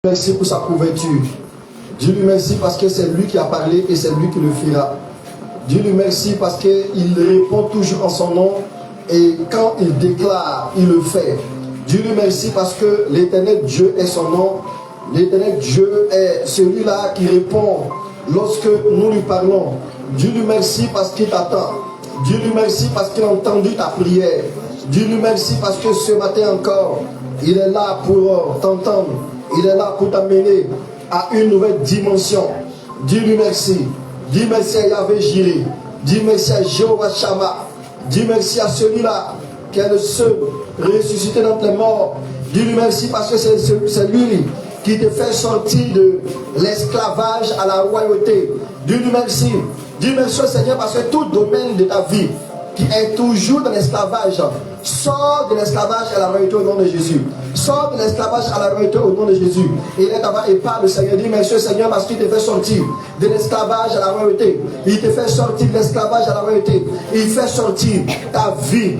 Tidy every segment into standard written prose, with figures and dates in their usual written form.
Merci pour sa couverture. Dis-lui merci parce que c'est lui qui a parlé et c'est lui qui le fera. Dis-lui merci parce qu'il répond toujours en son nom et quand il déclare, il le fait. Dis-lui merci parce que l'Éternel Dieu est son nom. L'Éternel Dieu est celui-là qui répond lorsque nous lui parlons. Dis-lui merci parce qu'il t'attend. Dis-lui merci parce qu'il a entendu ta prière. Dis-lui merci parce que ce matin encore, il est là pour t'entendre. Il est là pour t'amener à une nouvelle dimension. Dis-lui merci. Dis merci à Yahvé Jireh. Dis merci à Jéhovah Shammah. Dis merci à celui-là qui est le seul ressuscité d'entre les morts. Dis-lui merci parce que c'est lui qui te fait sortir de l'esclavage à la royauté. Dis-lui merci. Dis merci au Seigneur parce que tout domaine de ta vie qui est toujours dans l'esclavage, sors de l'esclavage à la royauté au nom de Jésus. Sors de l'esclavage à la royauté au nom de Jésus. Et là, d'abord, et parle le Seigneur. Dis merci au Seigneur parce qu'il te fait sortir de l'esclavage à la royauté. Il te fait sortir de l'esclavage à la royauté. Il fait sortir ta vie.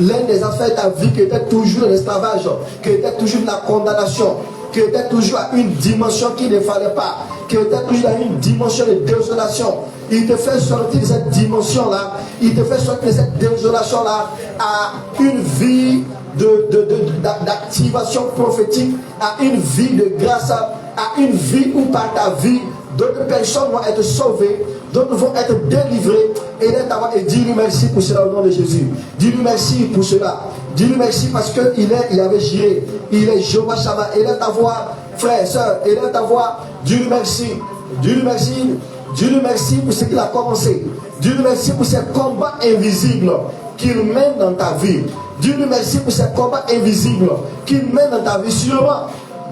L'un des affaires de ta vie qui était toujours dans l'esclavage, qui était toujours dans la condamnation, qui était toujours à une dimension qu'il ne fallait pas, qui était toujours à une dimension de désolation. Il te fait sortir de cette dimension-là, il te fait sortir de cette désolation-là à une vie d'activation prophétique, à une vie de grâce, à une vie où par ta vie, d'autres personnes vont être sauvées, d'autres vont être délivrées. Et dis-lui merci pour cela au nom de Jésus. Dis-lui merci pour cela. Dis-lui merci parce qu'il avait Jireh, il est Jéhovah Shammah. Il est ta voix, frère, soeur, il est ta voix. Dis-lui merci. Dis-lui merci. Dis-lui merci pour ce qu'il a commencé. Dis-lui merci pour ces combats invisibles qu'il mène dans ta vie. Dis-lui merci pour ces combats invisibles qu'il mène dans ta vie. Sûrement,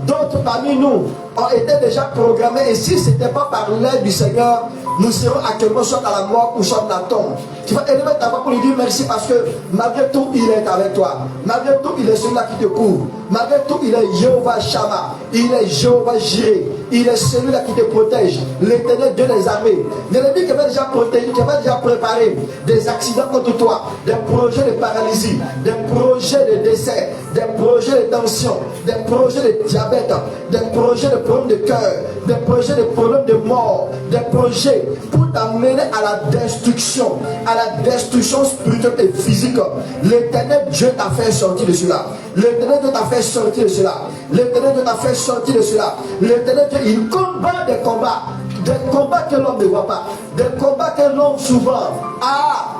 d'autres parmi nous ont été déjà programmés. Et si ce n'était pas par l'aide du Seigneur, nous serons actuellement soit à la mort ou soit dans la tombe. Tu vas élever ta voix pour lui dire merci parce que malgré tout, il est avec toi. Malgré tout, il est celui-là qui te couvre. Malgré tout, il est Jéhovah Shammah. Il est Jéhovah Jireh. Il est celui-là qui te protège. L'Éternel Dieu des armées. L'ennemi qui avait déjà protégé, qui avait déjà préparé des accidents contre toi, des projets de paralysie, des projets de décès, des projets de tension, des projets de diabète, des projets de problèmes de cœur, des projets de problèmes de mort, des projets pour t'amener à la destruction spirituelle et physique. L'Éternel Dieu t'a fait sortir de cela. L'Éternel Dieu t'a fait sortir de cela. L'Éternel Dieu t'a fait sortir de cela. L'Éternel Dieu, il combat des combats que l'homme ne voit pas, des combats que l'homme souvent a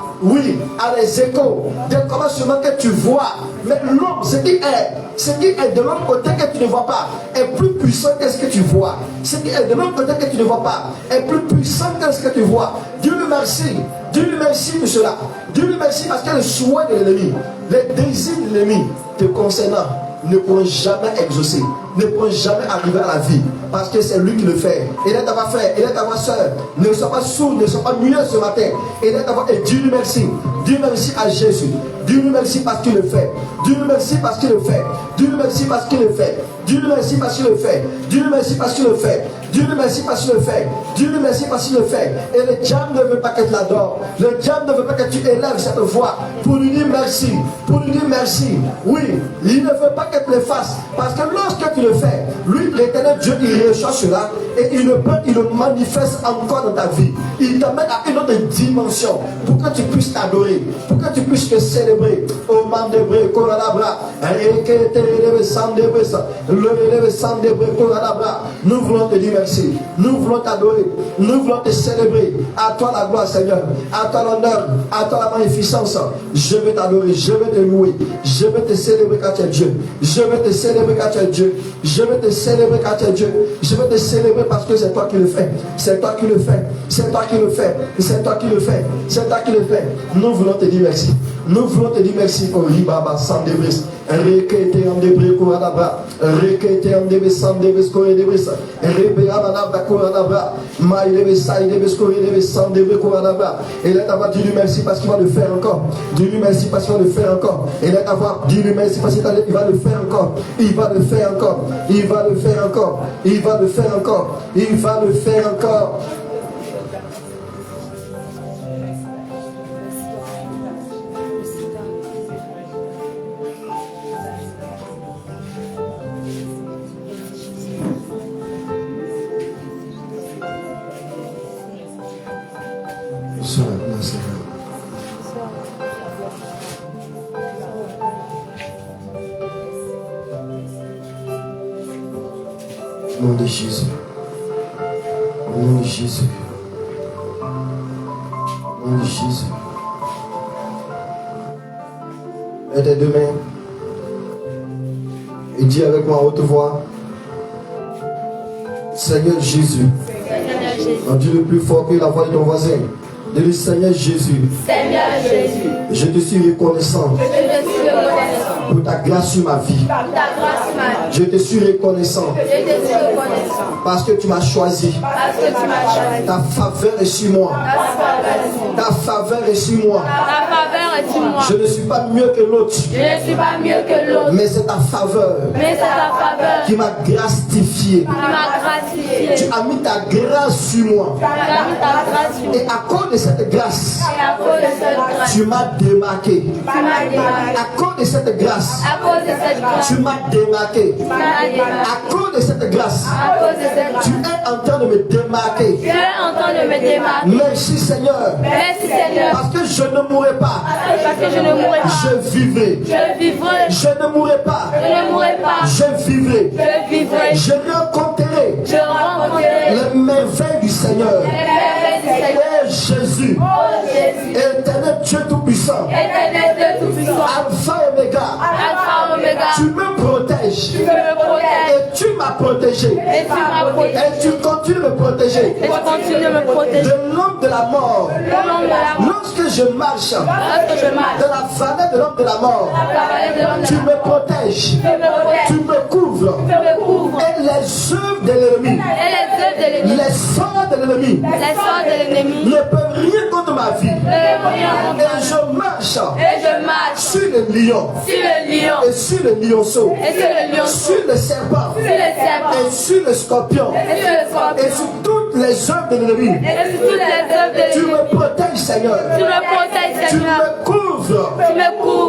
les échos, des combats souvent que tu vois, mais l'homme, ce qui est de l'autre côté que tu ne vois pas, est plus puissant que ce que tu vois. Ce qui est de l'autre côté que tu ne vois pas, est plus puissant que ce que tu vois. Dis-lui merci. Dis-lui merci pour cela. Dis-lui merci parce que le souhait de l'ennemi, les désirs de l'ennemi te concernant, ne pourront jamais exaucer, ne pourront jamais arriver à la vie, parce que c'est lui qui le fait. Il est ta voix, frère, il est ta voix, soeur. Ne sois pas sourd, ne sois pas muet ce matin. Il est ta voix et dis-lui merci. Dis-lui merci à Jésus. Dis-lui merci parce qu'il le fait. Dis-lui merci parce qu'il le fait. Dis-lui merci parce qu'il le fait. Dis-lui merci parce qu'il le fait. Dis-lui merci parce qu'il le fait. Dis-lui merci parce qu'il le fait. Dis-lui merci parce qu'il le fait. Et le diable ne veut pas que tu l'adores. Le diable ne veut pas que tu élèves cette voix pour lui dire merci. Pour lui dire merci. Oui, il ne veut pas que tu le fasses. Parce que lorsque tu le fais, lui, l'Éternel Dieu, il recherche cela et il le manifeste encore dans ta vie. Il t'amène à une autre dimension pour que tu puisses t'adorer, pour que tu puisses te célébrer. Au mandebre, koradabra, nous voulons te dire merci. Nous voulons t'adorer. Nous voulons te célébrer. À toi la gloire, Seigneur. À toi l'honneur. À toi la magnificence. Je vais t'adorer. Je vais te louer. Je vais te célébrer quand tu es Dieu. Je vais te célébrer quand tu es Dieu. Je vais te célébrer quand tu es Dieu. Je vais te célébrer parce que c'est toi qui le fais. C'est toi qui le fais. C'est toi qui le fais. C'est toi qui le fais. C'est toi qui le fais. Nous voulons te dire merci. Nous voulons te dire merci pour Ribaba Sandebris. Rekete Andebre Kouradabra. Rekete Andebe Sandebes Koredebris. Rebeabanabra Kouradabra. Maïdebe Saïdebes Koredebes Sandebre Kouradabra. Et là, t'avoir dit lui merci parce qu'il va le faire encore. Dis-lui merci parce qu'il va le faire encore. Et là, t'avoir dit lui merci parce qu'il va le faire encore. Il va le faire encore. Il va le faire encore. Il va le faire encore. Il va le faire encore. Au nom de Jésus. Au nom de Jésus. Au nom de Jésus. Mets tes deux mains et dis avec moi à haute voix: Seigneur Jésus. On dit le plus fort que la voix de ton voisin. Dis-le: Seigneur Jésus. Seigneur Jésus. Je te suis reconnaissant pour ta grâce sur ma vie. Je te suis reconnaissant parce que tu m'as choisi. Ta faveur est sur moi. Ta faveur est sur moi. Je ne suis pas mieux que l'autre. Mais c'est ta faveur qui m'a gracifié. Tu as mis ta grâce sur moi. Et à cause de cette grâce, tu m'as démarqué. À cause de cette grâce, tu m'as démarqué. À cause de cette grâce, tu es en train de me démarquer. Merci Seigneur. Parce que je ne mourrai pas. Je vivrai. Je ne mourrai pas. Je vivrai. Je rencontrerai les merveilles du Seigneur. Oh Jésus, éternel Dieu Tout-Puissant, Alpha et Omega, tu me protèges et tu m'as protégé et tu continues de me protéger de l'homme de la mort. Lorsque je marche dans la vallée de l'homme de la mort, tu me protèges, tu me couvres et les œuvres de l'ennemi, les sorts de l'ennemi ne peuvent rien contre ma vie. Et je marche sur le lion et sur le lionceau, sur le serpent et sur le scorpion et sur toutes les œuvres de l'ennemi. Tu me protèges Seigneur. Tu me couvres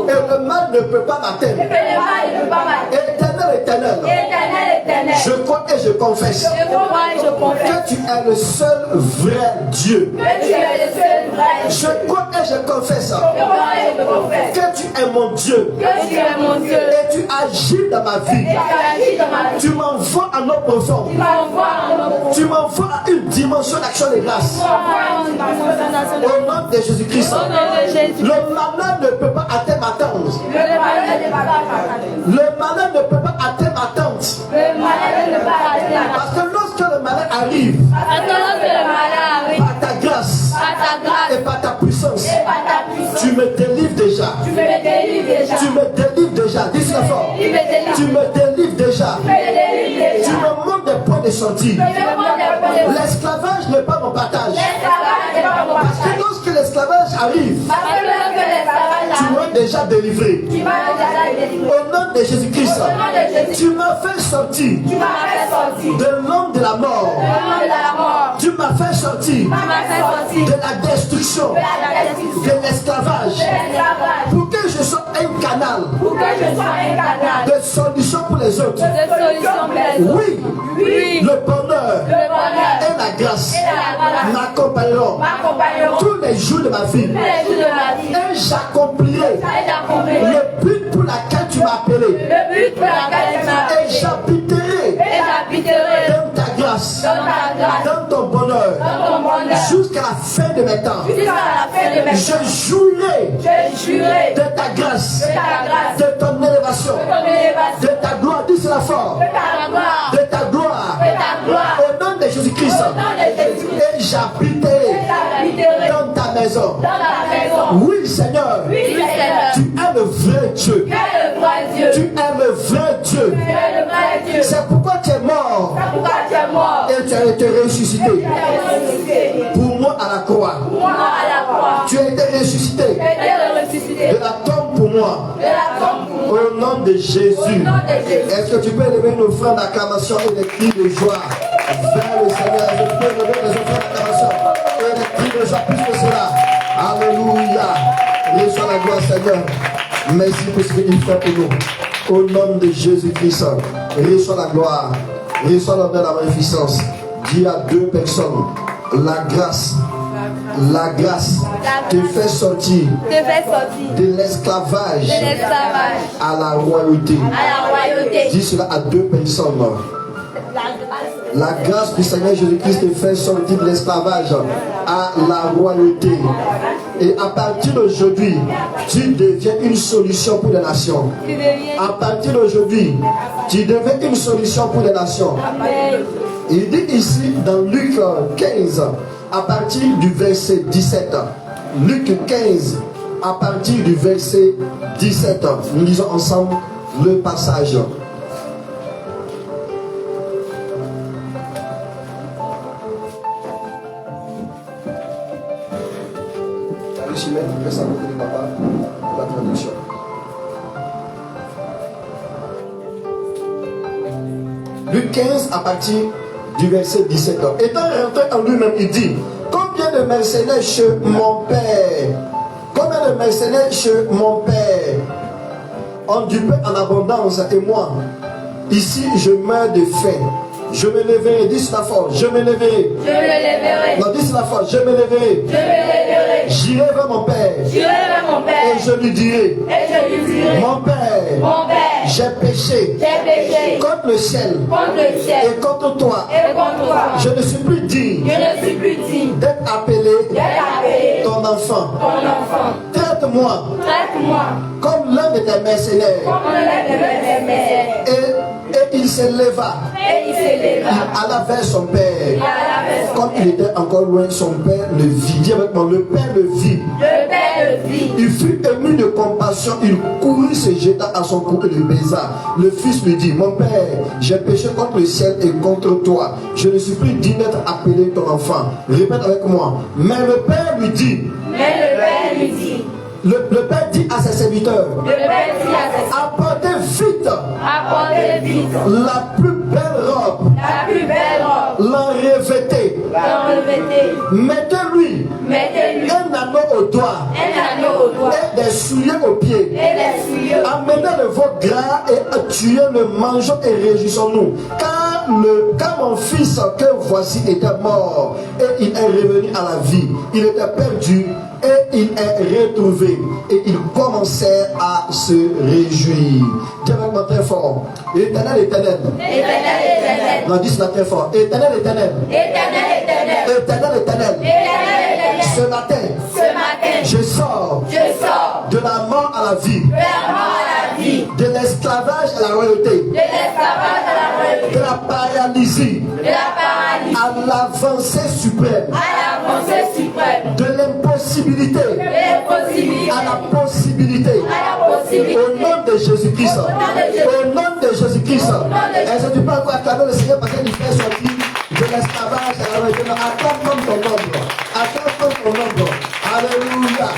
et le mal ne peut pas m'atteindre. Éternel, je crois et je confesse que tu es le seul vrai Dieu. Je crois et je confesse que tu es mon Dieu. Et tu agis dans ma vie. Tu m'envoies en eau profonde. Tu m'envoies à une dimension d'action de grâce. Au nom de Jésus-Christ. Le malheur ne peut pas atteindre ma tente. Le malheur ne peut pas atteindre ma tente. Parce que lorsque le malheur arrive, par ta grâce et par ta puissance, tu me délivres déjà. Tu me délivres déjà. Dis-le fort. Tu me délivres déjà. Tu me montres des points de sortie. L'esclavage n'est pas mon partage. Parce que lorsque l'esclavage arrive, tu m'as déjà délivré. Au nom de Jésus-Christ, tu m'as fait sortir de l'homme de la mort. Tu m'as fait sortir de la destruction, de l'esclavage, pour que je sois un canal de solution pour les autres. Oui, le bonheur et la grâce m'accompagneront tous les jours de ma vie. Et j'accomplirai le but pour lequel tu m'as appelé. Et j'habiterai dans ta grâce, dans ton bonheur, jusqu'à la fin de mes temps. Je jouirai de ta grâce, de ton élévation, de ta gloire. Dis cela fort. De ta gloire. Au nom de Jésus-Christ. Et j'habiterai dans ta maison. Oui, Seigneur. Tu es le vrai Dieu. Tu es le vrai Dieu. C'est pourquoi tu es mort. Et tu as été ressuscité. Pour moi à la croix. Tu as été ressuscité. De la tombe pour moi. Au nom de Jésus. Est-ce que tu peux lever une offrande d'acclamation et des cris de joie vers le Seigneur? Est-ce que tu peux lever des offrandes d'acclamation et des cris de joie plus que cela? Alléluia. Reçois la gloire, Seigneur. Merci pour ce que tu fais pour nous. Au nom de Jésus-Christ, reçois la gloire. Reçois l'honneur, la magnificence. Dis à deux personnes, la grâce te fait sortir de l'esclavage à la royauté. Dis cela à deux personnes. La grâce du Seigneur Jésus-Christ te fait sortir de l'esclavage à la royauté. Et à partir d'aujourd'hui, tu deviens une solution pour les nations. À partir d'aujourd'hui, tu deviens une solution pour les nations. Il dit ici dans Luc 15, à partir du verset 17. Luc 15, à partir du verset 17. Nous lisons ensemble le passage. La traduction. Luc 15 à partir du verset 17. Étant rentré en lui-même, il dit: combien de mercenaires chez mon père, combien de mercenaires chez mon père ont du pain en abondance, et moi, ici je meurs de faim. Je me leverai, dis la force, je me leverai. Je me leverai. Non, dis la force, je me leverai. Je me leverai. J'irai vers mon père. J'irai vers mon père. Et je lui dirai. Et je lui dirai. Mon père. J'ai péché. J'ai péché. Contre le ciel. Contre le ciel. Et contre toi. Et contre toi. Je ne suis plus digne. Je ne suis plus digne. D'être appelé. D'être appelé. Ton enfant. Ton enfant. Traite-moi. Traite-moi. Comme l'un de tes mercenaires. Comme l'un de tes mercenaires. Et il se leva. Il alla vers son père. Quand il était encore loin, son père le vit. Dis avec moi, le père le vit. Le père le vit. Il fut ému de compassion. Il courut, se jeta à son cou et le baisa. Le fils lui dit: mon père, j'ai péché contre le ciel et contre toi. Je ne suis plus digne d'être appelé ton enfant. Répète avec moi. Mais le père lui dit. Le père dit à ses serviteurs: apportez vite la plus belle robe, l'enrevêtez, mettez-lui un anneau au doigt et des souliers aux pieds. Amenez le veau gras et tuez-le, mangeons et réjouissons-nous. Car mon fils que voici était mort et il est revenu à la vie. Il était perdu et il est retrouvé. Et ils commençaient à se réjouir. Dieu avec moi très fort. Éternel, éternel. Non, dis cela très fort. Éternel, éternel. Éternel, éternel. Ce matin, je sors de la mort à la vie. De l'esclavage à la royauté. De la paralysie à l'avancée suprême. De l'impossibilité à la possibilité. Au nom de Jésus-Christ. Au nom de Jésus-Christ. Est-ce que tu peux encore acclamer le Seigneur parce qu'il fait sortir de l'esclavage à la royauté? Acclame ton nombre. Acclame ton nombre. Alléluia.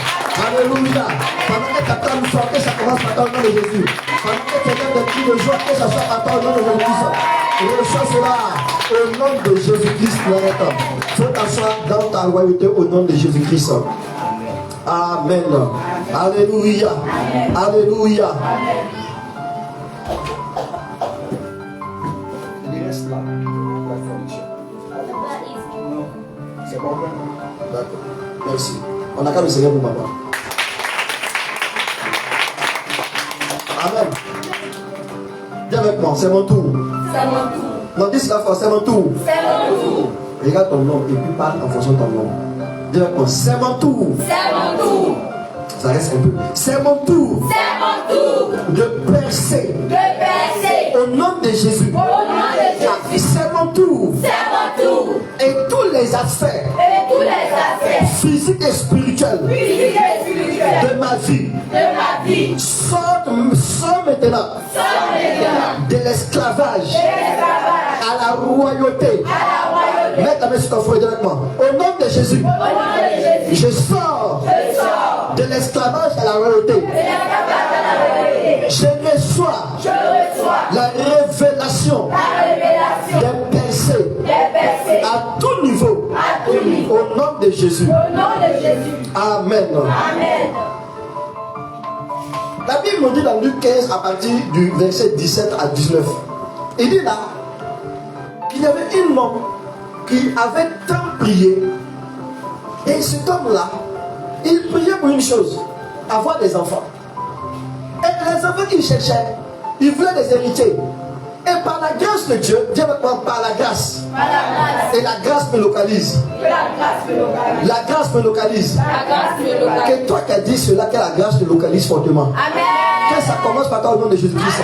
Alléluia. Pendant que tu acclames fort, que ça commence par le nom de Jésus. Pendant que tu donnes des cris de joie, que ça soit par le nom de Jésus-Christ. Reçois cela au nom de Jésus-Christ. Faut t'asseoir dans ta royauté au nom de Jésus-Christ. Amen. Alléluia. Alléluia. Il reste là. C'est bon? D'accord. Merci. On a qu'à le Seigneur pour papa. Amen. Dis avec moi, c'est mon tour. C'est mon tour. Non, dis la fois, c'est mon tour. C'est mon tour. Regarde ton nom et puis parle en fonction de ton nom. Dis avec moi, c'est mon tour. C'est mon tour. Ça reste un peu. C'est mon tour. C'est mon tour. De percer. De percer. Au nom de Jésus. Au nom de Jésus. C'est mon tour. C'est mon tour. Et tous les aspects. Et tous les aspects. Physiques et spirituels. Physiques et spirituels. De ma vie. De ma vie. Sors maintenant. Sors maintenant. De l'esclavage. À la royauté. À la royauté. Mets ta main sur ton foyer avec moi. Au nom de Jésus. Au nom de Jésus. Je sors. De l'esclavage à la royauté. Je reçois la révélation des percées à tout niveau. Au nom de Jésus. Amen. La Bible nous dit dans Luc 15 à partir du verset 17 à 19. Il dit là qu'il y avait un homme qui avait tant prié. Et cet homme-là, il priait pour une chose, avoir des enfants. Et les enfants qu'il cherchait, il voulait des héritiers. Et par la grâce de Dieu, Dieu me prend par la grâce. Et la grâce me localise. La grâce me localise. Que toi qui as dit cela, que la grâce te localise fortement. Amen. Que ça commence par toi au nom de Jésus-Christ.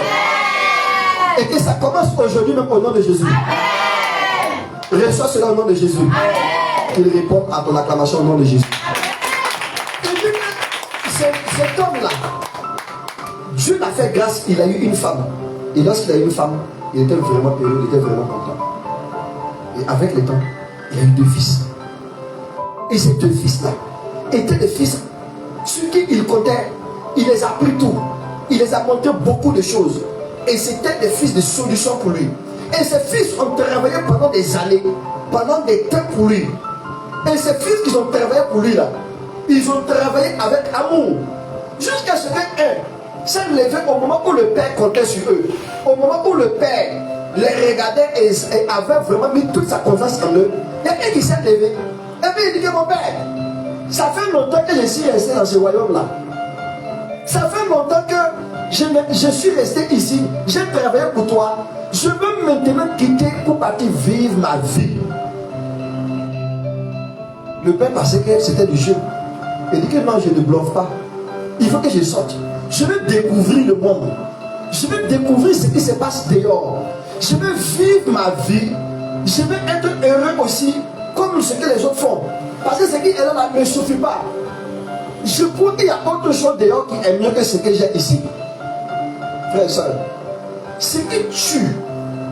Et que ça commence aujourd'hui même au nom de Jésus. Amen. Reçois cela au nom de Jésus. Amen. Qu'il répond à ton acclamation au nom de Jésus. Cet homme-là, Dieu l'a fait grâce, il a eu une femme. Et lorsqu'il a eu une femme, il était vraiment heureux, il était vraiment content. Et avec le temps, il a eu 2 fils. Et ces 2 fils-là étaient des fils sur qui il comptait. Il les a pris tout. Il les a montré beaucoup de choses. Et c'était des fils de solution pour lui. Et ces fils ont travaillé pendant des années, pendant des temps pour lui. Et ces fils qui ont travaillé pour lui là, ils ont travaillé avec amour. Jusqu'à ce qu'un s'est levé au moment où le père comptait sur eux. Au moment où le père les regardait et avait vraiment mis toute sa confiance en eux. Il y a un qui s'est levé. Et puis il dit que mon père, ça fait longtemps que je suis resté dans ce royaume-là. Ça fait longtemps que je suis resté ici. J'ai travaillé pour toi. Je veux maintenant quitter pour partir vivre ma vie. Le père pensait que c'était du jeu. Il dit que non, je ne bluffe pas. Il faut que je sorte. Je veux découvrir le monde. Je veux découvrir ce qui se passe dehors. Je veux vivre ma vie. Je veux être heureux aussi, comme ce que les autres font. Parce que ce qui est là ne me suffit pas. Je crois qu'il y a autre chose dehors qui est mieux que ce que j'ai ici. Frère et soeur, ce qui tue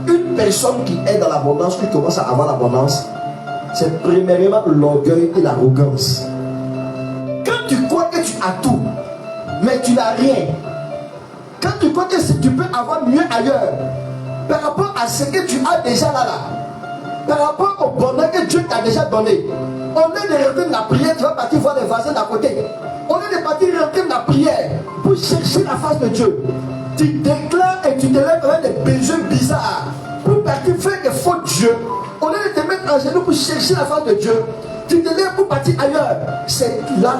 une personne qui est dans l'abondance, qui commence à avoir l'abondance, c'est premièrement l'orgueil et l'arrogance. Quand tu crois que tu as tout, mais tu n'as rien, quand tu crois que tu peux avoir mieux ailleurs, par rapport à ce que tu as déjà là, par rapport au bonheur que Dieu t'a déjà donné, au lieu de rentrer dans la prière, tu vas partir voir les voisins d'à côté. Au lieu de partir rentrer dans la prière pour chercher la face de Dieu, tu déclares et tu te lèves avec des besoins bizarres pour partir faire des faux dieux. Au lieu de te mettre en genoux pour chercher la face de Dieu, tu te lèves pour partir ailleurs. C'est là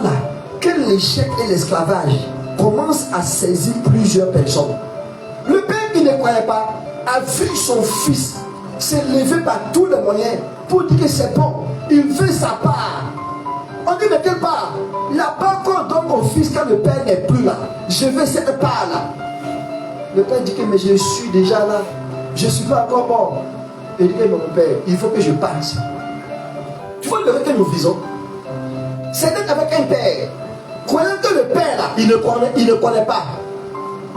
que l'échec et l'esclavage commencent à saisir plusieurs personnes. Le père qui ne croyait pas a vu son fils s'est levé par tous les moyens pour dire que c'est bon, il fait sa part. On dit de quelle part? La part qu'on donne au fils quand le père n'est plus là. Je veux cette part là. Le père dit que mais je suis déjà là, je ne suis pas encore mort. Il dit que mon père, il faut que je parte. Tu vois le rêve que nous visons? C'est d'être avec un père, croyant que le père là, il ne connaît pas.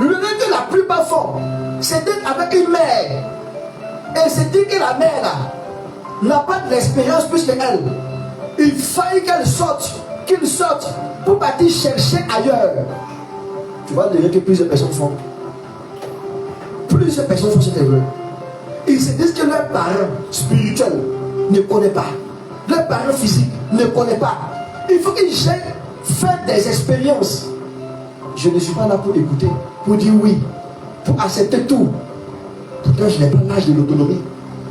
Le rêve que la plupart font, c'est d'être avec une mère. Et c'est dire que la mère là n'a pas de l'expérience plus qu'elle. Il faille qu'il sorte pour partir chercher ailleurs. Tu vois le rêve que plusieurs personnes font. Plusieurs personnes font cette erreur. Ils se disent que leurs parents spirituels ne connaissent pas. Leurs parents physiques ne connaissent pas. Il faut qu'ils aillent faire des expériences. Je ne suis pas là pour écouter, pour dire oui, pour accepter tout. Pourtant, je n'ai pas l'âge de l'autonomie.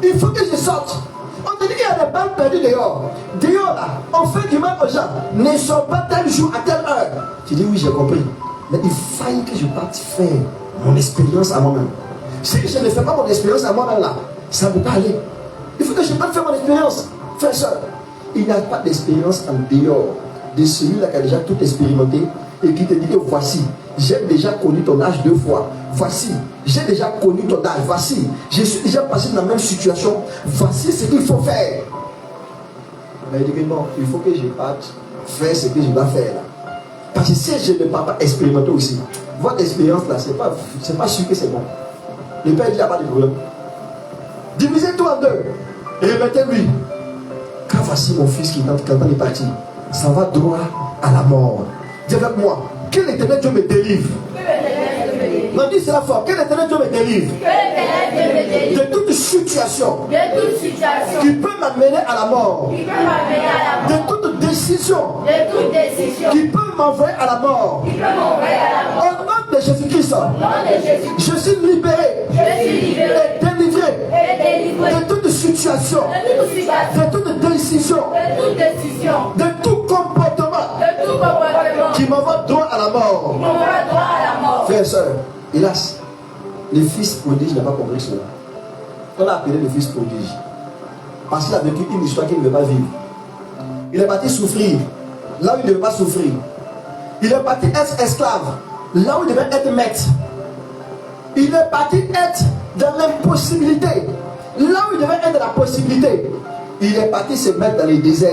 Il faut que je sorte. On te dit qu'il y a des balles perdues dehors. Dehors là, on fait du mal aux gens. Ne sors pas tel jour à telle heure. Tu dis oui, j'ai compris. Mais il faille que je parte faire mon expérience à moi-même. Si je ne fais pas mon expérience à moi-même là, ça ne peut pas aller. Il faut que je parte faire mon expérience. Frère, soeur, il n'y a pas d'expérience en dehors de celui-là qui a déjà tout expérimenté et qui te dit que voici, j'ai déjà connu ton âge 2 fois. Voici, j'ai déjà connu ton âge. Voici, je suis déjà passé dans la même situation. Voici ce qu'il faut faire. Mais il dit que non, il faut que je parte faire ce que je dois faire là. Parce que si je ne pars pas expérimenter aussi, votre expérience là, c'est pas sûr que c'est bon. Le père dit, il n'y a pas de problème. Divisez tout en deux. Répétez-lui. Car voici mon fils qui, quand il est parti, ça va droit à la mort. Dis avec moi, que l'Éternel Dieu me délivre. Non, dis cela fort, que l'Éternel Dieu me délivre. De toute situation qui peut m'amener à la mort. De toute décision qui peut m'envoyer à la mort. Au nom de Jésus-Christ, je suis libéré et délivré de toute situation, de toute décision, de tout comportement qui m'envoie droit à la mort. Frères et sœurs, hélas, le fils prodige n'a pas compris cela. On l'a appelé le fils prodige. Parce qu'il a vécu une histoire qu'il ne veut pas vivre. Il est parti souffrir là où il ne devait pas souffrir. Il est parti être esclave là où il devait être maître. Il est parti être dans l'impossibilité là où il devait être dans la possibilité. Il est parti se mettre dans les déserts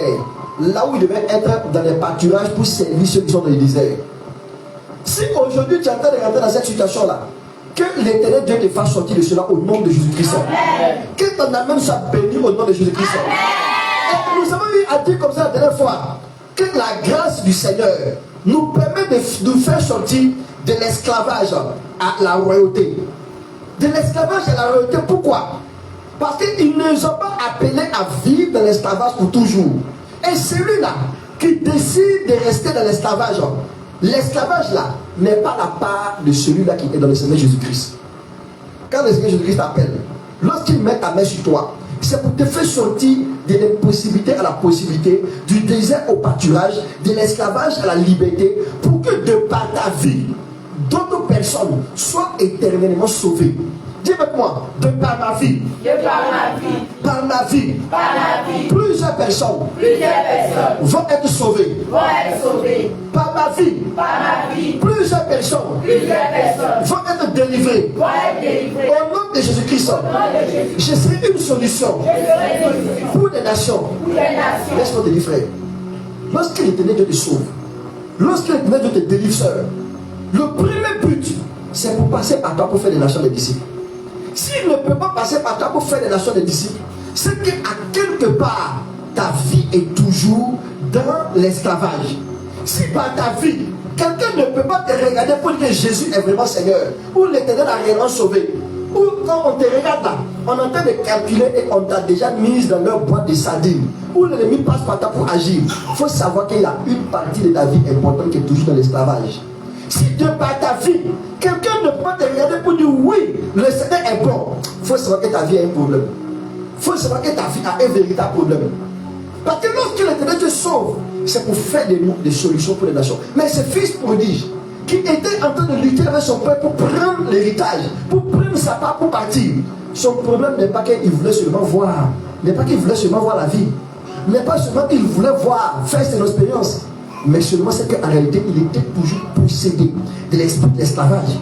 là où il devait être dans les pâturages pour servir ceux qui sont dans les déserts. Si aujourd'hui tu es en train de rentrer dans cette situation-là, que l'Éternel Dieu te fasse sortir de cela au nom de Jésus-Christ. Que ton âme soit bénie au nom de Jésus-Christ. Et nous avons eu à dire comme ça la dernière fois que la grâce du Seigneur nous permet de nous faire sortir de l'esclavage à la royauté. De l'esclavage à la royauté, pourquoi? Parce qu'ils ne nous ont pas appelés à vivre dans l'esclavage pour toujours. Et celui-là qui décide de rester dans l'esclavage, l'esclavage là n'est pas la part de celui-là qui est dans le Seigneur Jésus-Christ. Quand le Seigneur Jésus-Christ t'appelle, lorsqu'il met ta main sur toi, c'est pour te faire sortir de l'impossibilité à la possibilité, du désert au pâturage, de l'esclavage à la liberté, pour que de par ta vie, d'autres personnes soient éternellement sauvées. Dis avec moi, de par ma vie, par ma vie, plusieurs personnes vont être sauvées. Par ma vie, plusieurs personnes vont être délivrées. Au nom de Jésus-Christ, je serai une solution pour les nations. Laisse-moi te dire, frère, lorsque l'Éternel Dieu te sauve, lorsque l'Éternel Dieu te délivre, sœur, le premier but, c'est pour passer par toi pour faire des nations des disciples. S'il ne peut pas passer par toi pour faire des nations des disciples, c'est qu'à quelque part, ta vie est toujours dans l'esclavage. Si par ta vie, quelqu'un ne peut pas te regarder pour dire que Jésus est vraiment Seigneur, ou l'Éternel a réellement sauvé, ou quand on te regarde là, on est en train de calculer et on t'a déjà mise dans leur boîte de sardines, où l'ennemi passe par toi pour agir, il faut savoir qu'il y a une partie de ta vie importante qui est toujours dans l'esclavage. Si de par ta vie, quelqu'un ne peut pas te regarder pour dire oui, le Seigneur est bon, il faut savoir que ta vie a un problème. Il faut savoir que ta vie a un véritable problème. Parce que lorsque l'Éternel te sauve, c'est pour faire des solutions pour les nations. Mais ce fils prodige, qui était en train de lutter avec son père pour prendre l'héritage, pour prendre sa part pour partir, son problème n'est pas qu'il voulait seulement voir, n'est pas qu'il voulait seulement voir la vie, n'est pas seulement qu'il voulait voir, faire ses expériences, mais seulement c'est qu'en réalité, il était toujours possédé de l'esprit de l'esclavage.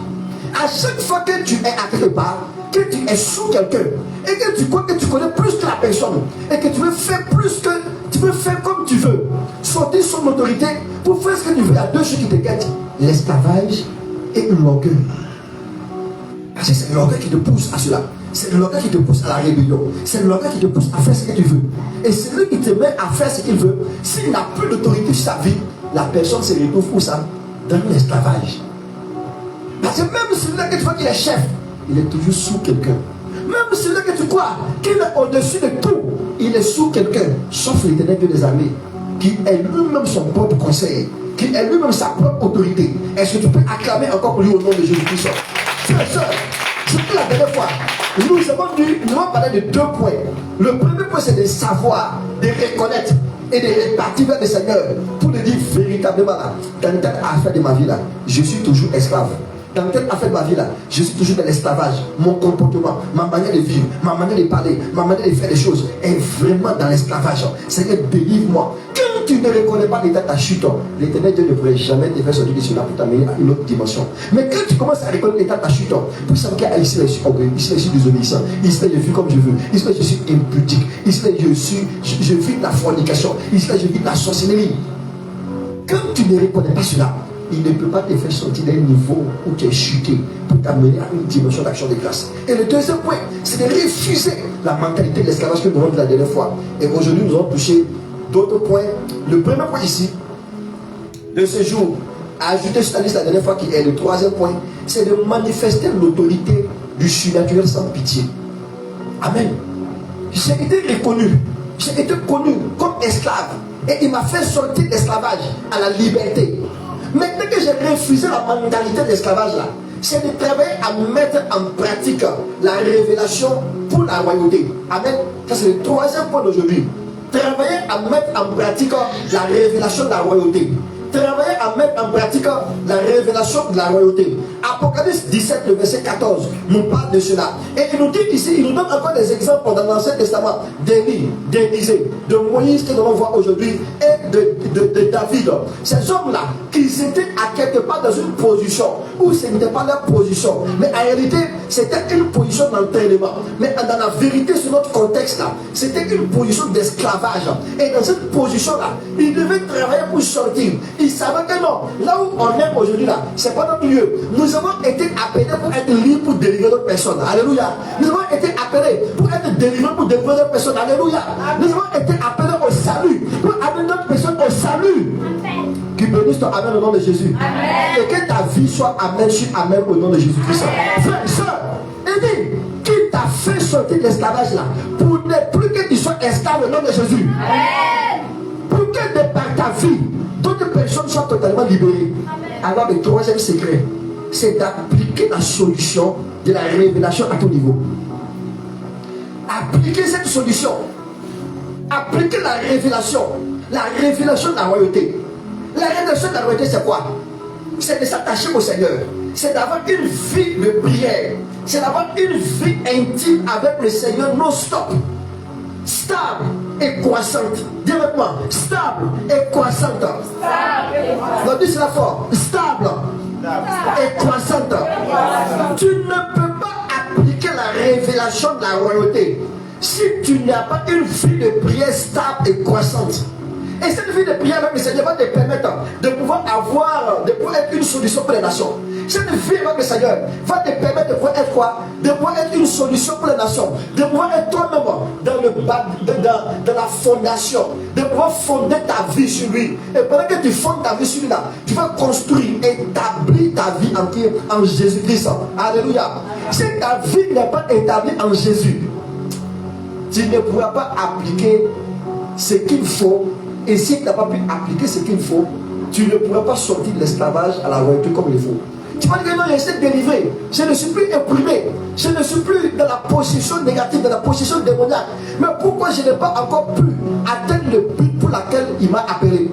À chaque fois que tu es à quelque part, que tu es sous quelqu'un, et que tu crois que tu connais plus que la personne, et que tu veux faire plus que, tu veux faire comme tu veux, sortir son autorité pour faire ce que tu veux, il y a deux choses qui te guettent, l'esclavage et l'orgueil. Parce que c'est l'orgueil qui te pousse à cela. C'est l'orgueil qui te pousse à la rébellion. C'est l'orgueil qui te pousse à faire ce que tu veux. Et celui qui te met à faire ce qu'il veut, s'il n'a plus d'autorité sur sa vie, la personne se retrouve où ça? Dans l'esclavage. Parce que même celui-là que tu vois qu'il est chef, il est toujours sous quelqu'un. Même celui-là que tu crois qu'il est au-dessus de tout, il est sous quelqu'un, sauf l'Éternel Dieu des armées, qui est lui-même son propre conseil, qui est lui-même sa propre autorité. Est-ce que tu peux acclamer encore pour lui au nom de Jésus-Christ? Frères et sœurs, c'était la dernière fois. Nous avons parlé de deux points. Le premier point, c'est de savoir, de reconnaître et de répartir vers le Seigneur pour le dire véritablement là, dans telle affaire de ma vie là, je suis toujours esclave. Dans telle affaire de ma vie là, je suis toujours dans l'esclavage. Mon comportement, ma manière de vivre, ma manière de parler, ma manière de faire les choses est vraiment dans l'esclavage. Seigneur, délivre-moi. Quand tu ne reconnais pas l'état de ta chute, l'Éternel Dieu ne pourrait jamais te faire sortir de cela pour t'amener à une autre dimension. Mais quand tu commences à reconnaître l'état de ta chute, pour savoir qu'ici je suis orgueilleux, ici je suis désobéissant, ici je vis comme je veux, ici je suis impudique, ici je vis de la fornication, ici je vis de la sorcellerie. Quand tu ne reconnais pas cela, il ne peut pas te faire sortir d'un niveau où tu es chuté pour t'amener à une dimension d'action de grâce. Et le deuxième point, c'est de refuser la mentalité de l'esclavage que nous avons dit la dernière fois. Et aujourd'hui, nous allons toucher d'autres points. Le premier point ici, de ce jour, à ajouter sur la liste la dernière fois, qui est le troisième point, c'est de manifester l'autorité du surnaturel sans pitié. Amen. J'ai été reconnu, j'ai été connu comme esclave. Et il m'a fait sortir de l'esclavage à la liberté. Maintenant que j'ai refusé la mentalité d'esclavage là, c'est de travailler à mettre en pratique la révélation pour la royauté. Amen. Ça c'est le troisième point d'aujourd'hui. Travailler à mettre en pratique la révélation de la royauté. travailler à mettre en pratique la révélation de la royauté. Apocalypse 17, le verset 14, nous parle de cela. Et il nous dit ici, il nous donne encore des exemples dans l'Ancien Testament d'Élie, d'Élisée, de Moïse que nous allons voir aujourd'hui et de David. Ces hommes-là, qui étaient à quelque part dans une position où ce n'était pas leur position, mais en réalité, c'était une position d'entraînement. Mais dans la vérité, sur notre contexte-là, c'était une position d'esclavage. Et dans cette position-là, ils devaient travailler pour sortir. Ils savaient que non, là où on est aujourd'hui, là, c'est pas notre lieu. Nous avons été appelés pour être libres pour délivrer d'autres personnes. Alléluia. Nous avons été appelés pour être délivrés pour délivrer d'autres personnes. Alléluia. Nous avons été appelés au salut, pour amener d'autres personnes au salut. Qui bénisse ton amen au nom de Jésus. Amen. Et que ta vie soit amen sur amen au nom de Jésus-Christ. Frère et soeur, il dit, qui t'a fait sortir de l'esclavage là, pour ne plus que tu sois esclave au nom de Jésus. Amen. Pour que de par ta vie, d'autres personnes soient totalement libérées. Amen. Alors le troisième secret, c'est d'appliquer la solution de la révélation à ton niveau. Appliquer cette solution. Appliquer la révélation de la royauté. La révélation de la royauté, c'est quoi? C'est de s'attacher au Seigneur. C'est d'avoir une vie de prière. C'est d'avoir une vie intime avec le Seigneur non-stop. Stable et croissante. Dis avec moi. Stable et croissante. Donc dis cela fort. Stable et croissante. Tu ne peux pas appliquer la révélation de la royauté si tu n'as pas une vie de prière stable et croissante. Et cette vie de prière avec le Seigneur va te permettre de pouvoir être une solution pour les nations. Cette vie avec le Seigneur va te permettre de pouvoir être quoi? De pouvoir être une solution pour les nations. De pouvoir être toi-même dans la fondation. De pouvoir fonder ta vie sur lui. Et pendant que tu fondes ta vie sur lui là, tu vas construire, établir ta vie en Jésus-Christ. Alléluia. Si ta vie n'est pas établie en Jésus, tu ne pourras pas appliquer ce qu'il faut. Et si tu n'as pas pu appliquer ce qu'il faut, tu ne pourras pas sortir de l'esclavage à la royauté comme il faut. Tu vas dire non, je suis délivré, je ne suis plus opprimé, je ne suis plus dans la position négative, dans la position démoniaque. Mais pourquoi je n'ai pas encore pu atteindre le but pour lequel il m'a appelé?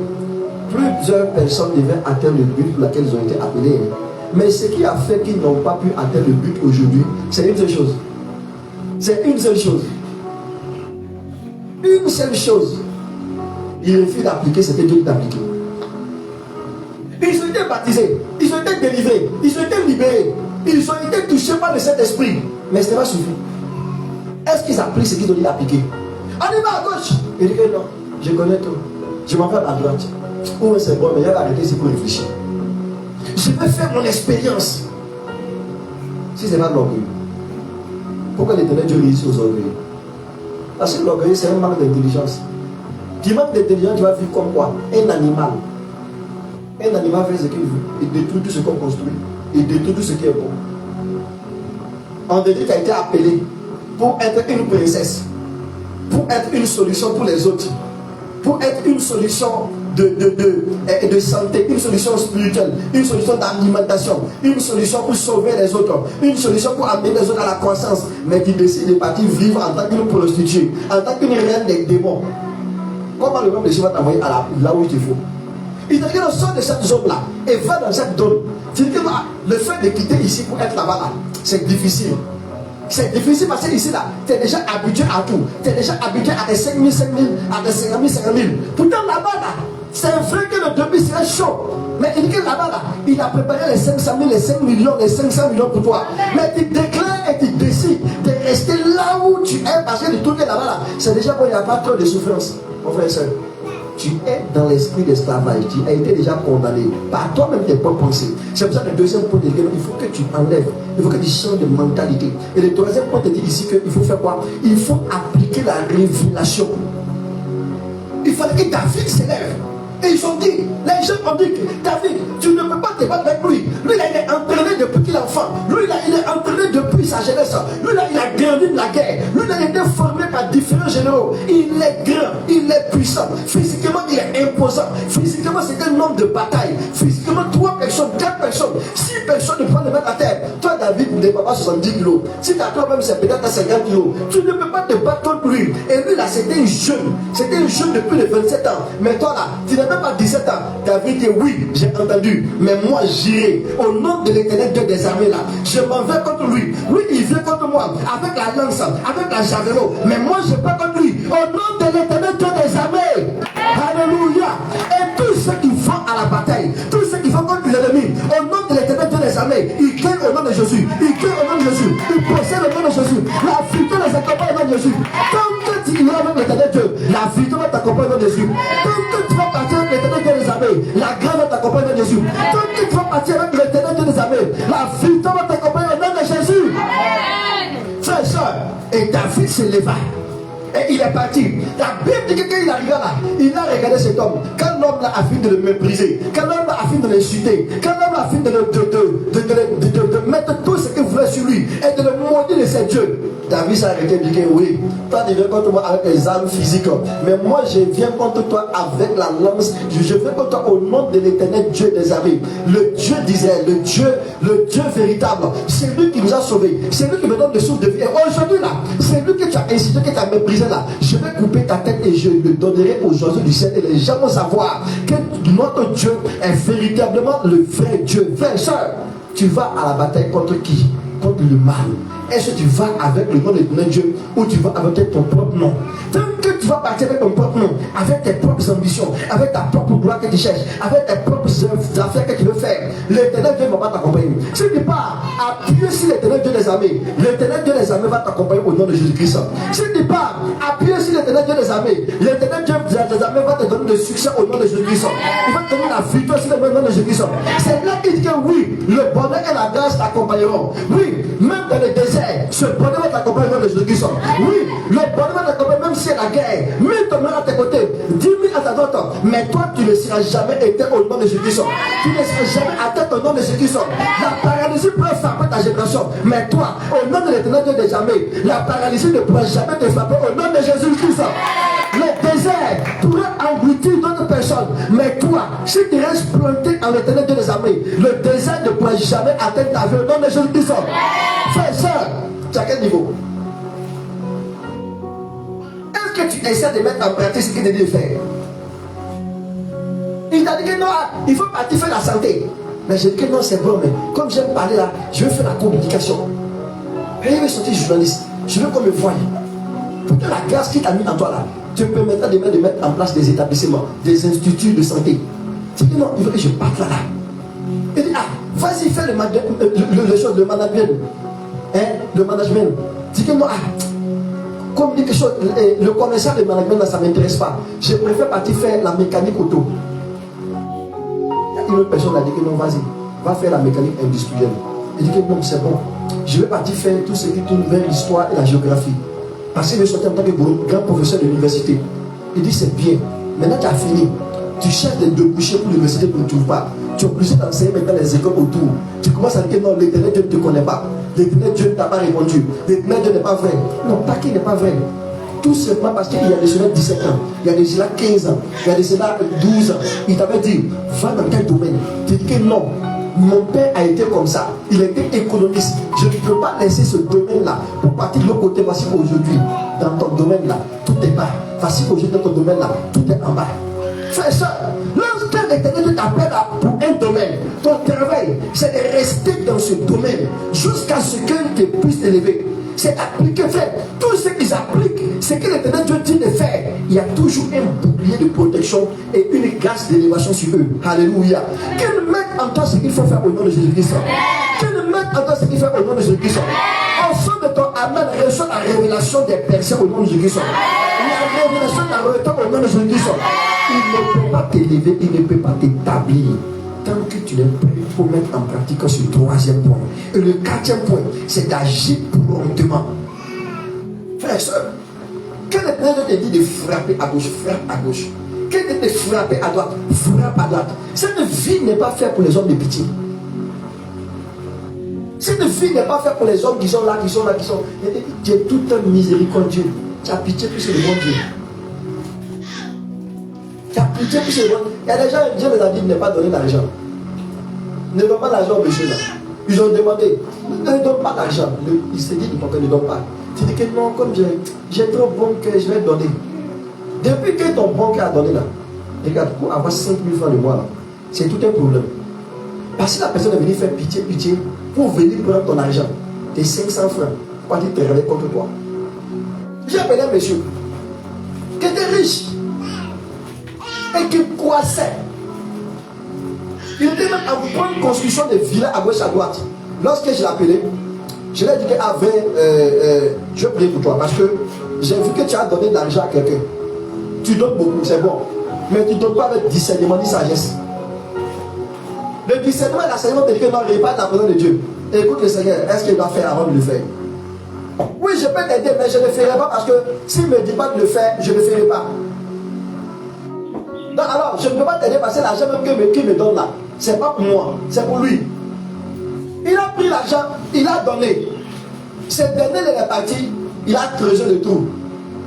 Plusieurs personnes devaient atteindre le but pour lequel ils ont été appelés. Mais ce qui a fait qu'ils n'ont pas pu atteindre le but aujourd'hui, c'est une seule chose. C'est une seule chose. Une seule chose. Ils refusent d'appliquer ce que Dieu t'a appliqué. Ils ont été baptisés, ils ont été délivrés, ils ont été libérés, ils ont été touchés par le Saint-Esprit. Mais ce n'est pas suffi. Est-ce qu'ils appliquent ce qu'ils ont dit d'appliquer? On y va à gauche. Il dit que non, je connais tout. Je m'en vais à droite. Oh, c'est bon, mais il y a arrêté ici pour réfléchir. Je vais faire mon expérience. Si ce n'est pas de l'orgueil, pourquoi l'Éternel Dieu réussit aux orgueils? Parce que l'orgueil, c'est un manque d'intelligence. Tu manques d'intelligence, tu vas vivre comme quoi? Un animal. Un animal fait ce qu'il veut. Il détruit tout ce qu'on construit. Il détruit tout ce qui est bon. On te dit que tu as été appelé pour être une princesse, pour être une solution pour les autres, pour être une solution de santé, une solution spirituelle, une solution d'alimentation, une solution pour sauver les autres, une solution pour amener les autres à la croissance. Mais tu décides de partir vivre en tant qu'une prostituée, en tant qu'une reine des démons. Comment le nom de Dieu va t'envoyer là où il te faut? Il te dit que sort de cette zone-là et va dans cette zone. Tu dis que le fait de quitter ici pour être là-bas, là, c'est difficile. C'est difficile parce que ici, là, tu es déjà habitué à tout. Tu es déjà habitué à des 5 000, à des 50 000, 50 000. Pourtant, là-bas, là, c'est vrai que le début serait chaud. Mais il dit que là-bas, là, il a préparé les 500 000, les 5 millions, les 500 millions pour toi. Mais tu déclares et tu décides de rester là où tu es parce que le truc est là-bas, là, c'est déjà bon, il n'y a pas trop de souffrance. Mon frère et soeur, tu es dans l'esprit d'esclavage, tu as été déjà condamné par toi-même tes propres pensées. C'est pour ça que le deuxième point te dit il faut que tu enlèves, il faut que tu changes de mentalité. Et le troisième point te dit ici qu'il faut faire quoi? Il faut appliquer la révélation. Il fallait que David s'élève. Et ils ont dit, les gens ont dit que David, tu ne peux pas te battre avec lui. Lui, là, il est entraîné depuis qu'il est enfant. Lui, là, il est entraîné depuis sa jeunesse. Lui, là, il a grandi de la guerre. Lui, là, il a été formé par différents généraux. Il est grand, il est puissant. Physiquement, il est imposant. Physiquement, c'est un homme de bataille. Physiquement, 3 personnes, 4 personnes, 6 personnes ne peuvent le mettre à terre. Toi, David, tu n'es pas 70 kilos. Si tu as toi-même, c'est peut-être à 50 kilos. Tu ne peux pas te battre contre lui. Et lui, là, c'était une jeune. C'était une jeune de plus de 27 ans. Mais toi là, tu n'as même pas 17 ans. David dit oui, j'ai entendu. Mais moi j'irai au nom de l'Éternel Dieu des armées là. Je m'en vais contre lui. Lui, il vient contre moi avec la lance, avec la javelot. Mais moi, je ne vais pas contre lui. Au nom de l'Éternel Dieu des armées. Alléluia. Et tous ceux qui vont à la bataille, tous ceux qui vont contre l'ennemi, au nom de l'Éternel Dieu des armées, ils gagnent au nom de Jésus. Ils gagnent au nom de Jésus. Ils possèdent au nom de Jésus. La victoire les accompagne au nom de Jésus. Tant que tu iras avec l'Éternel Dieu, la victoire va t'accompagner au nom de Jésus. Tant que tu vas partir avec l'Éternel Dieu des armées, la grâce va t'accompagner au nom de Jésus. Tant que tu vas partir avec l'Éternel Dieu des armées, la victoire va t'accompagner au nom de Jésus. Frères et sœurs, et David se leva. Et il est parti. La Bible dit que quand il arriva là, il a regardé cet homme. Quand l'homme là a fini de le mépriser, quand l'homme là a fini de l'insulter, quand l'homme là a fini de mettre tout ce qu'il voulait sur lui et de le maudire de ses dieux, David s'est arrêté et dit que oui, toi tu viens contre moi avec les armes physiques, mais moi je viens contre toi avec la lance. Je viens contre toi au nom de l'Éternel Dieu des armées, le Dieu d'Israël, le Dieu véritable. C'est lui qui nous a sauvés, c'est lui qui me donne le souffle de vie. Et aujourd'hui là, c'est lui que tu as incité, que tu as méprisé là. Je vais couper ta tête et je le donnerai aux oiseaux du ciel et les gens vont savoir que notre Dieu est véritablement le vrai Dieu. Frère et soeur, tu vas à la bataille contre qui? Contre le mal. Est-ce que tu vas avec le nom de Dieu ou tu vas avec ton propre nom? Tant que tu vas partir avec ton propre nom, avec tes propres ambitions, avec ta propre gloire que tu cherches, avec tes propres affaires que tu veux faire, l'Éternel Dieu ne va pas t'accompagner. Si tu pars appuyer sur l'Éternel Dieu des armées, l'Éternel Dieu des armées va t'accompagner au nom de Jésus-Christ. Si tu pars appuyer sur l'Éternel Dieu des armées, l'Éternel Dieu des armées va te donner le succès au nom de Jésus-Christ. Il va te donner la victoire sur le nom de Jésus-Christ. C'est là qu'il dit que oui, le bonheur et la grâce t'accompagneront. Oui, même dans le désert, ce bonheur va t'accompagner au nom de Jésus-Christ. Oui, le bonheur va t'accompagner même si c'est la guerre. Mets ton main à tes côtés, 10 000 à ta droite. Mais toi, tu ne seras jamais éteint au nom de Jésus-Christ. Tu ne seras jamais atteint au nom de Jésus-Christ. La paralysie peut frapper ta génération. Mais toi, au nom de l'Éternel Dieu des armées, la paralysie ne pourra jamais te frapper au nom de Jésus-Christ. Le désert pourrait engloutir d'autres personnes. Mais toi, si tu restes planté en l'Éternel Dieu des armées, le désert ne pourra jamais atteindre ta vie au nom de Jésus-Christ. Frère, sœur, tu as quel niveau? Est-ce que tu essaies de mettre en pratique ce qu'il te dit de faire? Il t'a dit que non, il faut partir faire la santé. Mais j'ai dit que non, c'est bon, mais comme j'aime parler là, je veux faire la communication. Et il veut sortir journaliste. Je veux qu'on me voie. Pour que la grâce qui t'a mis en toi là, tu peux maintenant de mettre en place des établissements, des instituts de santé. Tu dis non, il veut que je parte là. Il dit, vas-y, fais le management. Hein, le management. Tu dis que non, communication, le commercial de management là, ça ne m'intéresse pas. Je préfère partir faire la mécanique auto. Une autre personne a dit que non, vas-y, va faire la mécanique industrielle. Il dit que non, c'est bon. Je vais partir faire tout ce qui tourne vers l'histoire et la géographie. Parce qu'il veut sortir en tant que grand professeur de l'université. Il dit c'est bien. Maintenant tu as fini. Tu cherches des débouchés pour l'université, tu ne trouves pas. Tu es obligé d'enseigner maintenant les écoles autour. Tu commences à dire que non, l'Éternel Dieu ne te connaît pas. L'Éternel Dieu ne t'a pas répondu. L'Éternel Dieu n'est pas vrai. Non, pas qu'il n'est pas vrai. Tout simplement parce qu'il y a des cela 17 ans, il y a des cela 15 ans, il y a des cela 12 ans. Il t'avait dit, va dans quel domaine? Tu dis que non. Mon père a été comme ça. Il était économiste. Je ne peux pas laisser ce domaine-là pour partir de l'autre côté. Voici aujourd'hui, dans ton domaine-là, tout est bas. Voici aujourd'hui, dans ton domaine-là, tout est en bas. Frère, soeur, lorsque l'Éternel t'appelle pour un domaine, ton travail, c'est de rester dans ce domaine jusqu'à ce qu'il puisse t'élever. C'est appliquer, faire tout ce qu'ils appliquent, c'est que l'Éternel Dieu dit de faire. Il y a toujours un bouclier de protection et une grâce d'élévation sur eux. Alléluia. Qu'ils mettent en toi ce qu'il faut faire au nom de Jésus-Christ. Qu'ils mettent en toi ce qu'il faut faire au nom de Jésus-Christ. En son de ton amen, reçois la révélation des personnes au nom de Jésus-Christ. La révélation de la retour au nom de Jésus-Christ. Il ne peut pas t'élever, il ne peut pas t'établir tant que tu n'es prêt pour mettre en pratique ce troisième point. Et le quatrième point, c'est d'agir promptement. Frère et soeur, quand l'Éternel te dit de frapper à gauche, frappe à gauche. Quand il te dit de frapper à droite, frappe à droite. Cette vie n'est pas faite pour les hommes de pitié. Cette vie n'est pas faite pour les hommes qui sont là, qui sont. Tu es tout un miséricordieux. Tu as pitié plus que le bon Dieu. Tu as pitié plus que le bon Dieu. Il y a des gens, Dieu les a dit de ne pas donner d'argent. Ne donne pas d'argent aux pécheurs là. Ils ont demandé, ne donne pas d'argent. Il s'est dit, ne donne pas. Tu dis que non, comme j'ai trop bon cœur, je vais donner. Depuis que ton bon cœur a donné là, regarde, pour avoir 5 000 francs de mois là, c'est tout un problème. Parce que la personne est venue faire pitié pour venir prendre ton argent, tes 500 francs, pour qu'il te réveille contre toi. J'ai appelé un monsieur qui était riche et qui croissait. Il était même en bonne construction de villas à gauche à droite. Lorsque je l'ai appelé, je lui ai dit que je prie pour toi parce que j'ai vu que tu as donné de l'argent à quelqu'un. Tu donnes beaucoup, c'est bon. Mais tu ne donnes pas avec discernement ni sagesse. Le discernement et l'enseignement te dit que non, il n'est pas dans la présence de Dieu. Écoute le Seigneur, est-ce qu'il doit faire avant de le faire? Oui, je peux t'aider, mais je ne le ferai pas parce que s'il ne me dit pas de le faire, je ne le ferai pas. Donc alors, je ne peux pas t'aider parce que l'argent même qu'il me donne là, c'est pas pour moi, c'est pour lui. Il a pris l'argent, il a donné. Cette dernière est partie, il a creusé le trou.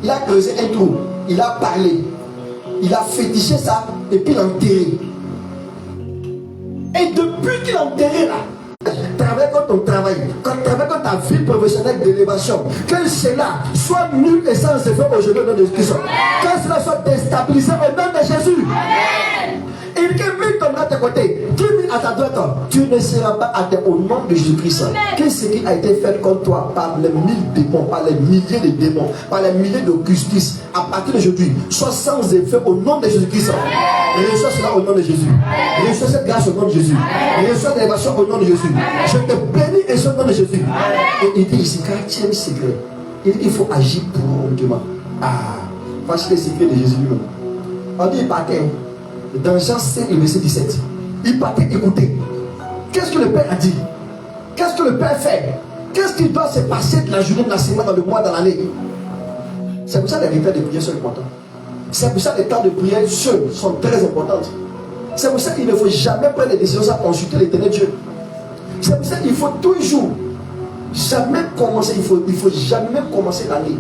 Il a creusé un trou, il a parlé. Il a fétiché ça et puis il l'a enterré. Et depuis qu'il a enterré là, travaille comme ton travail, travaille comme ta vie professionnelle d'élévation, que cela soit nul et sans effet aujourd'hui au nom de Jésus. Que cela soit déstabilisé au nom de Jésus. Il dit que 1000 tomberont à tes côtés, 10 000 à ta droite, tu ne seras pas atteint au nom de Jésus-Christ. Qu'est-ce qui a été fait contre toi par les 1000 démons, par les milliers de démons, par les milliers de justice, à partir d'aujourd'hui, soit sans effet au nom de Jésus-Christ. Reçois cela au nom de Jésus. Reçois cette grâce au nom de Jésus. Reçois l'élévation au nom de Jésus. Je te bénis et au nom de Jésus. Et il dit ici, quatrième secret, il dit qu'il faut agir promptement. Voici les secrets de Jésus lui-même. On dit il partait. Dans Jean 5, verset 17, il partait écouter. Qu'est-ce que le Père a dit? Qu'est-ce que le Père fait? Qu'est-ce qui doit se passer de la journée, de la semaine, dans le mois, dans l'année? C'est pour ça que les temps de prière sont importants. C'est pour ça que les temps de prière seuls sont très importants. C'est pour ça qu'il ne faut jamais prendre des décisions sans consulter l'éternel Dieu. C'est pour ça qu'il faut toujours jamais commencer, il faut jamais commencer l'année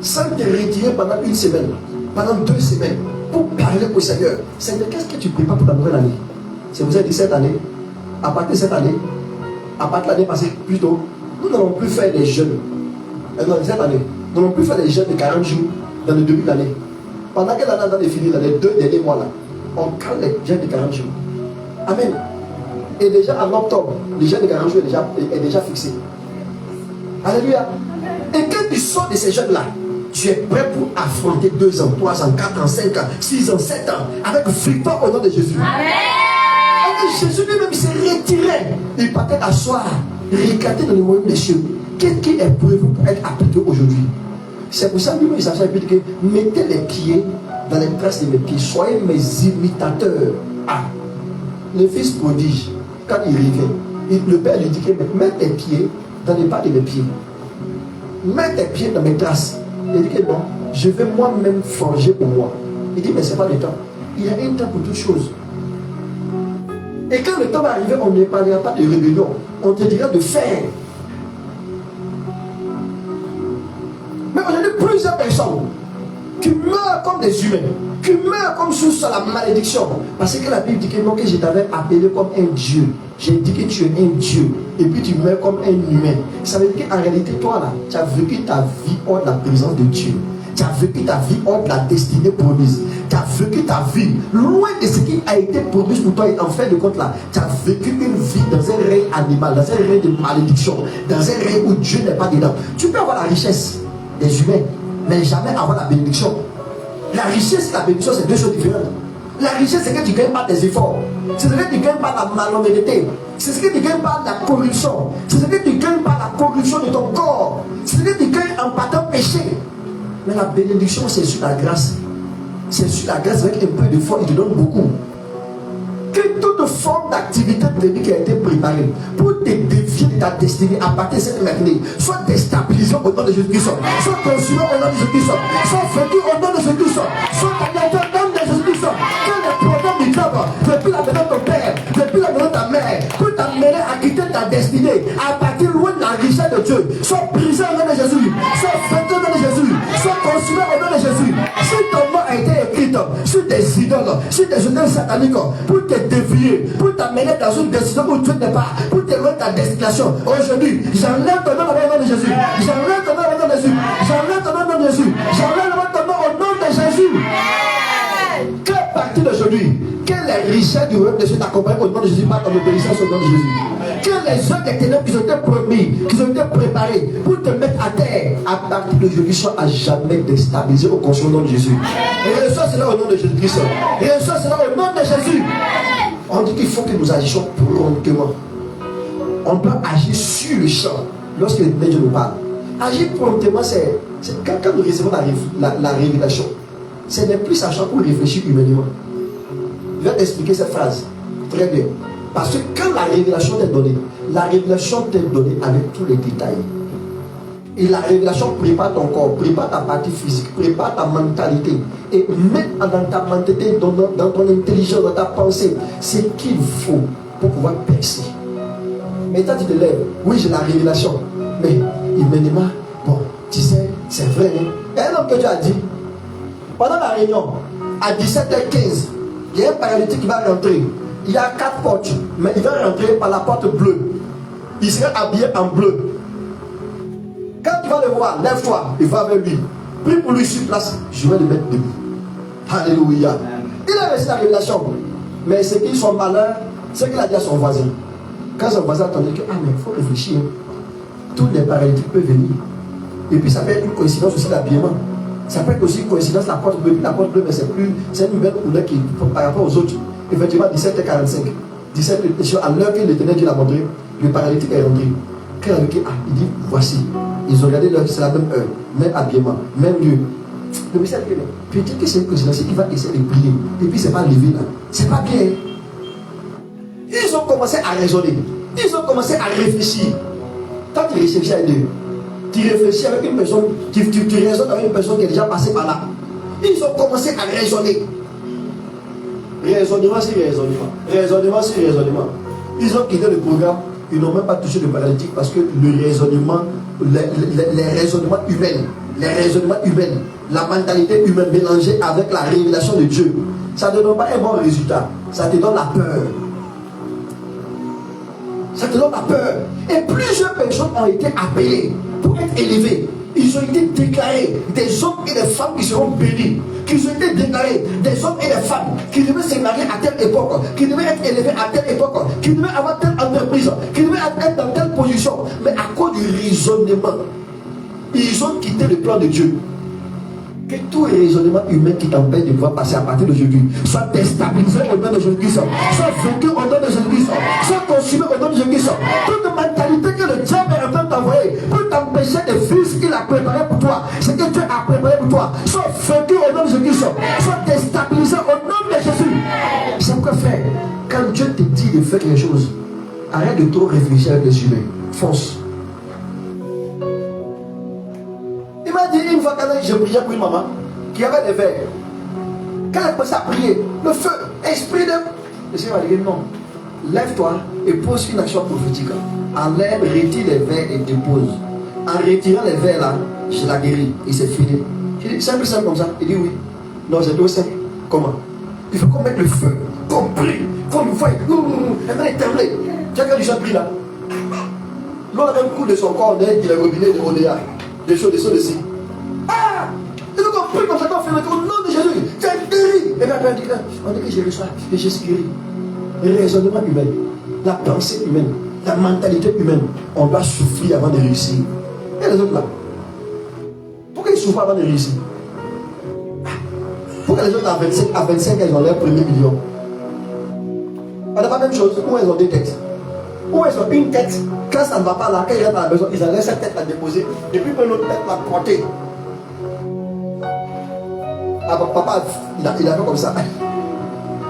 sans te retirer pendant une semaine, pendant 2 semaines. Pour parler au Seigneur. Seigneur, qu'est-ce que tu prépares pour la nouvelle année? C'est vous avez dit cette année, à partir de cette année, à partir de l'année passée, plutôt, nous n'allons plus faire des jeûnes. Dans cette année, nous n'allons plus faire des jeûnes de 40 jours dans le début de l'année. Pendant que l'année est finie, dans les 2 derniers mois là, on calme les jeûnes de 40 jours. Amen. Et déjà en octobre, le jeûne de 40 jours est déjà fixé. Alléluia. Et quand tu sors de ces jeûnes là, tu es prêt pour affronter 2 ans, 3 ans, 4 ans, 5 ans, 6 ans, 7 ans, avec victoire au nom de Jésus. Amen. Jésus lui-même s'est retiré. Il partait asseoir, regarder dans le royaume des cieux. Qu'est-ce qui est prévu pour être appliqué aujourd'hui? C'est pour ça que lui-même il s'agit de dire que mettez les pieds dans les traces de mes pieds, soyez mes imitateurs. Le fils prodige, quand il revient, le père lui dit que mets tes pieds dans les pas de mes pieds. Mets tes pieds dans mes traces. Il dit que non, je vais moi-même forger pour moi. Il dit, mais ce n'est pas le temps. Il y a un temps pour toutes choses. Et quand le temps va arriver, on ne parlera pas de rébellion. On te dira de faire. Mais aujourd'hui, plusieurs personnes qui meurent comme des humains, qui meurent comme sous la malédiction. Parce que la Bible dit que non, que je t'avais appelé comme un Dieu. J'ai dit que tu es un Dieu. Et puis tu meurs comme un humain. Ça veut dire qu'en réalité, toi là, tu as vécu ta vie hors de la présence de Dieu. Tu as vécu ta vie hors de la destinée promise. Tu as vécu ta vie loin de ce qui a été promis pour toi. Et en fin de compte là, tu as vécu une vie dans un règne animal, dans un règne de malédiction, dans un règne où Dieu n'est pas dedans. Tu peux avoir la richesse des humains, mais jamais avoir la bénédiction. La richesse et la bénédiction, c'est 2 choses différentes. La richesse, c'est que tu ne gagnes pas tes efforts. C'est ce que tu ne gagnes pas la malhonnêteté. C'est ce que tu ne gagnes pas la corruption. C'est ce que tu ne gagnes pas la corruption de ton corps. C'est ce que tu gagnes en partant péché. Mais la bénédiction, c'est sur la grâce. C'est sur la grâce avec un peu d'effort, il te donne beaucoup. Que toute forme d'activité de vie qui a été préparée pour te dévier de ta destinée à partir de cette matinée soit déstabilisée au nom de Jésus-Christ, soit consumée au nom de Jésus-Christ, soit vaincu au nom de Jésus-Christ, soit anéantie au nom de Jésus-Christ. Que le programme du diable, depuis la maison de ton père, depuis la maison de ta mère, pour t'amener à quitter ta destinée, à partir loin de la richesse de Dieu, soit brisé au nom de Jésus, soit vaincu au nom de Jésus, soit consumé au nom de Jésus. Si ton nom a été écrit sur des idoles, sur des hôtels sataniques, pour te dévier, pour t'amener dans une destination où tu n'es pas, pour te loin de ta destination, aujourd'hui, j'enlève ton nom au nom de Jésus. J'enlève ton nom nom de Jésus. J'enlève ton nom au nom de Jésus. J'enlève ton nom au nom de Jésus. Qu'à partir d'aujourd'hui, que les richesses du royaume de Dieu t'accompagnent au nom de Jésus par ton obéissance au nom de Jésus. Que les œuvres des ténèbres qui ont été promis, qui ont été préparés pour te mettre à terre, à partir d'aujourd'hui, soient à jamais déstabilisés au conscient nom de Jésus. Et reçois cela au nom de Jésus-Christ. Et reçois cela au nom de Jésus. On dit qu'il faut que nous agissions promptement. On doit agir sur le champ lorsque Dieu nous parle. Agir promptement, c'est quand nous recevons la révélation. Ce n'est plus sachant pour réfléchir humainement. Je vais t'expliquer cette phrase. Très bien. Parce que quand la révélation t'est donnée, la révélation t'est donnée avec tous les détails. Et la révélation prépare ton corps, prépare ta partie physique, prépare ta mentalité. Et met dans ta mentalité, dans ton intelligence, dans ta pensée, ce qu'il faut pour pouvoir percer. Mais toi tu te lèves, oui j'ai la révélation, mais humainement, bon, tu sais, c'est vrai. Hein? Et un homme que Dieu a dit, pendant la réunion, à 17h15, il y a un paralytique qui va rentrer. Il y a 4 portes, mais il va rentrer par la porte bleue. Il sera habillé en bleu. Quand tu vas le voir, lève-toi, il va vers lui. Prie pour lui sur place, je vais le mettre debout. Alléluia. Il a reçu la révélation. Mais ce qu'ils sont malins, c'est qu'il a dit à son voisin. Quand son voisin attendait que, ah mais il faut réfléchir. Tous les paralytiques peuvent venir. Et puis ça peut être une coïncidence aussi l'habillement. Ça peut être aussi une coïncidence la porte bleue. La porte bleue, mais c'est une nouvelle couleur qui, par rapport aux autres. Effectivement, 17h45. 17h, à l'heure que l'Éternel Dieu l'a montré, le paralytique est rentré. Quand il a vu que, il dit, voici. Ils ont regardé l'heure, c'est la même heure, même habillement, même lieu. Le message dit, peut-être que c'est une coïncidence, il va essayer de prier. Et puis c'est pas levé là. C'est pas bien. Ils ont commencé à raisonner. Ils ont commencé à réfléchir. Quand tu réfléchis à Dieu, tu réfléchis avec une personne, tu raisonnes avec une personne qui est déjà passée par là. Ils ont commencé à raisonner. Raisonnement sur raisonnement. Raisonnement sur raisonnement. Ils ont quitté le programme. Ils n'ont même pas touché le paralytique parce que le raisonnement, les raisonnements humains, la mentalité humaine mélangée avec la révélation de Dieu, ça ne donne pas un bon résultat. Ça te donne la peur. Ça te donne la peur. Et plusieurs personnes ont été appelées pour être élevées. Ils ont été déclarés des hommes et des femmes qui seront bénis. Qui ont été déclarés des hommes et des femmes qui devaient se marier à telle époque, qui devaient être élevés à telle époque, qui devaient avoir telle entreprise, qui devaient être dans telle position. Mais à cause du raisonnement, ils ont quitté le plan de Dieu. Que tout raisonnement humain qui t'empêche de pouvoir passer à partir d'aujourd'hui soit déstabilisé au nom de Jésus-Christ, soit vaincu au nom de Jésus-Christ, soit consumé au nom de Jésus-Christ. Toute mentalité que le diable est en train de t'envoyer pour t'empêcher de vivre ce qu'il a préparé pour toi, ce que Dieu a préparé pour toi, soit vaincu au nom de Jésus-Christ, soit déstabilisé au nom de Jésus. C'est pourquoi faire. Quand Dieu te dit de faire quelque chose, arrête de trop réfléchir avec les humains. Fonce. Il m'a dit une fois quand je priais pour une maman qui avait des verres. Quand elle commençait à prier, le feu, esprit de... Le Seigneur m'a dit non. Lève-toi et pose une action prophétique. Enlève, retire les verres et dépose. En retirant les verres là, je la guéris. Et c'est fini. J'ai dit, simple comme ça. Il dit oui. Non, c'est tout simple. Comment? Il faut qu'on mette le feu, qu'on prie, qu'on nous voie. Elle va trembler. Tu as quand les gens prient là. L'eau avait un coup de son corps, il a robinet de Odéa. Des choses de ci. Ah! Et donc on prie comme ça, on fait au nom de Jésus. Tu es guéri. Et bien on dit que j'ai reçu et je suis guéri. Le raisonnement humain, la pensée humaine, la mentalité humaine, on doit souffrir avant de réussir. Et les autres là, pourquoi ils souffrent avant de réussir? Pourquoi les autres à 25 ans, ils ont leur premier million? On n'a pas la même chose. Où ils ont deux têtes? Où ils ont une tête? Quand ça ne va pas là, quand ils rentrent à la maison, ils enlèvent cette tête à déposer. Et puis une autre tête à porter. Ah bon, papa, il a fait comme ça.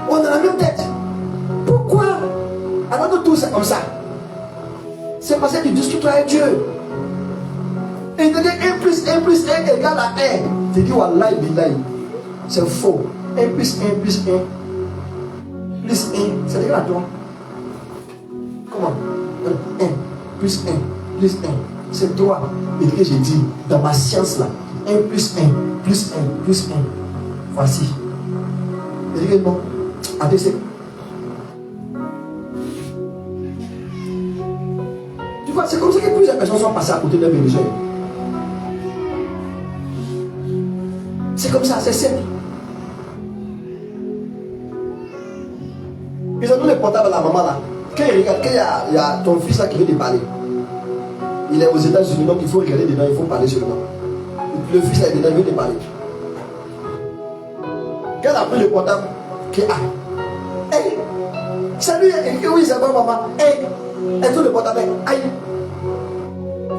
On a la même tête. Pourquoi? Alors que tout c'est comme ça. C'est parce que tu discutes avec Dieu. Et il te dit 1 plus 1 plus 1 égale à 1. Tu dis Wallahi billahi. C'est faux. 1 plus 1 plus 1 plus 1, c'est égal à toi. Comment? 1 plus 1 plus 1. C'est toi. Et que j'ai dit dans ma science là. 1 plus 1 plus 1 plus 1. Voici. Et dit que non. Attends, c'est. Tu vois, c'est comme ça que plusieurs personnes sont passées à côté de leur bénédiction. C'est comme ça, c'est simple. Ils ont donné le portable à la maman là. Quand il regarde, quand il y a ton fils là qui veut te parler, il est aux États-Unis, donc il faut regarder dedans, il faut parler seulement. Le fils là est dedans, il veut te parler. Quand elle a pris le portable, salut, oui, c'est bon, maman. Elle tourne le portable, aïe.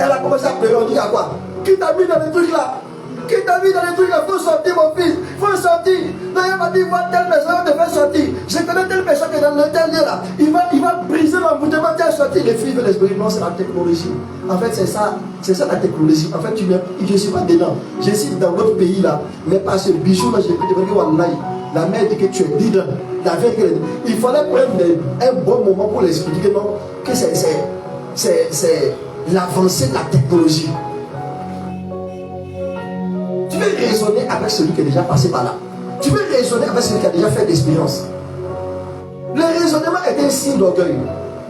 Elle a commencé à pleurer, on dit à quoi? Qui t'a mis dans les trucs là? Qui t'a mis dans les trucs là? Faut sortir, mon fils, faut sortir. Non, il m'a dit, voir telle personne, on te fait sortir. Je connais telle personne qui est dans le tel lieu là. Il va briser l'emboutement, tu as sorti. Les filles veulent l'esprit, non, c'est la technologie. En fait, c'est ça la technologie. En fait, je ne suis pas dedans. Je suis dans l'autre pays là, mais pas ce bijou là, j'ai pris de Wallahi. La mère dit que tu es dedans. La veille, il fallait prendre un bon moment pour l'expliquer, non, que c'est l'avancée de la technologie. Tu veux raisonner avec celui qui est déjà passé par là. Tu veux raisonner avec celui qui a déjà fait l'expérience. Le raisonnement est un signe d'orgueil.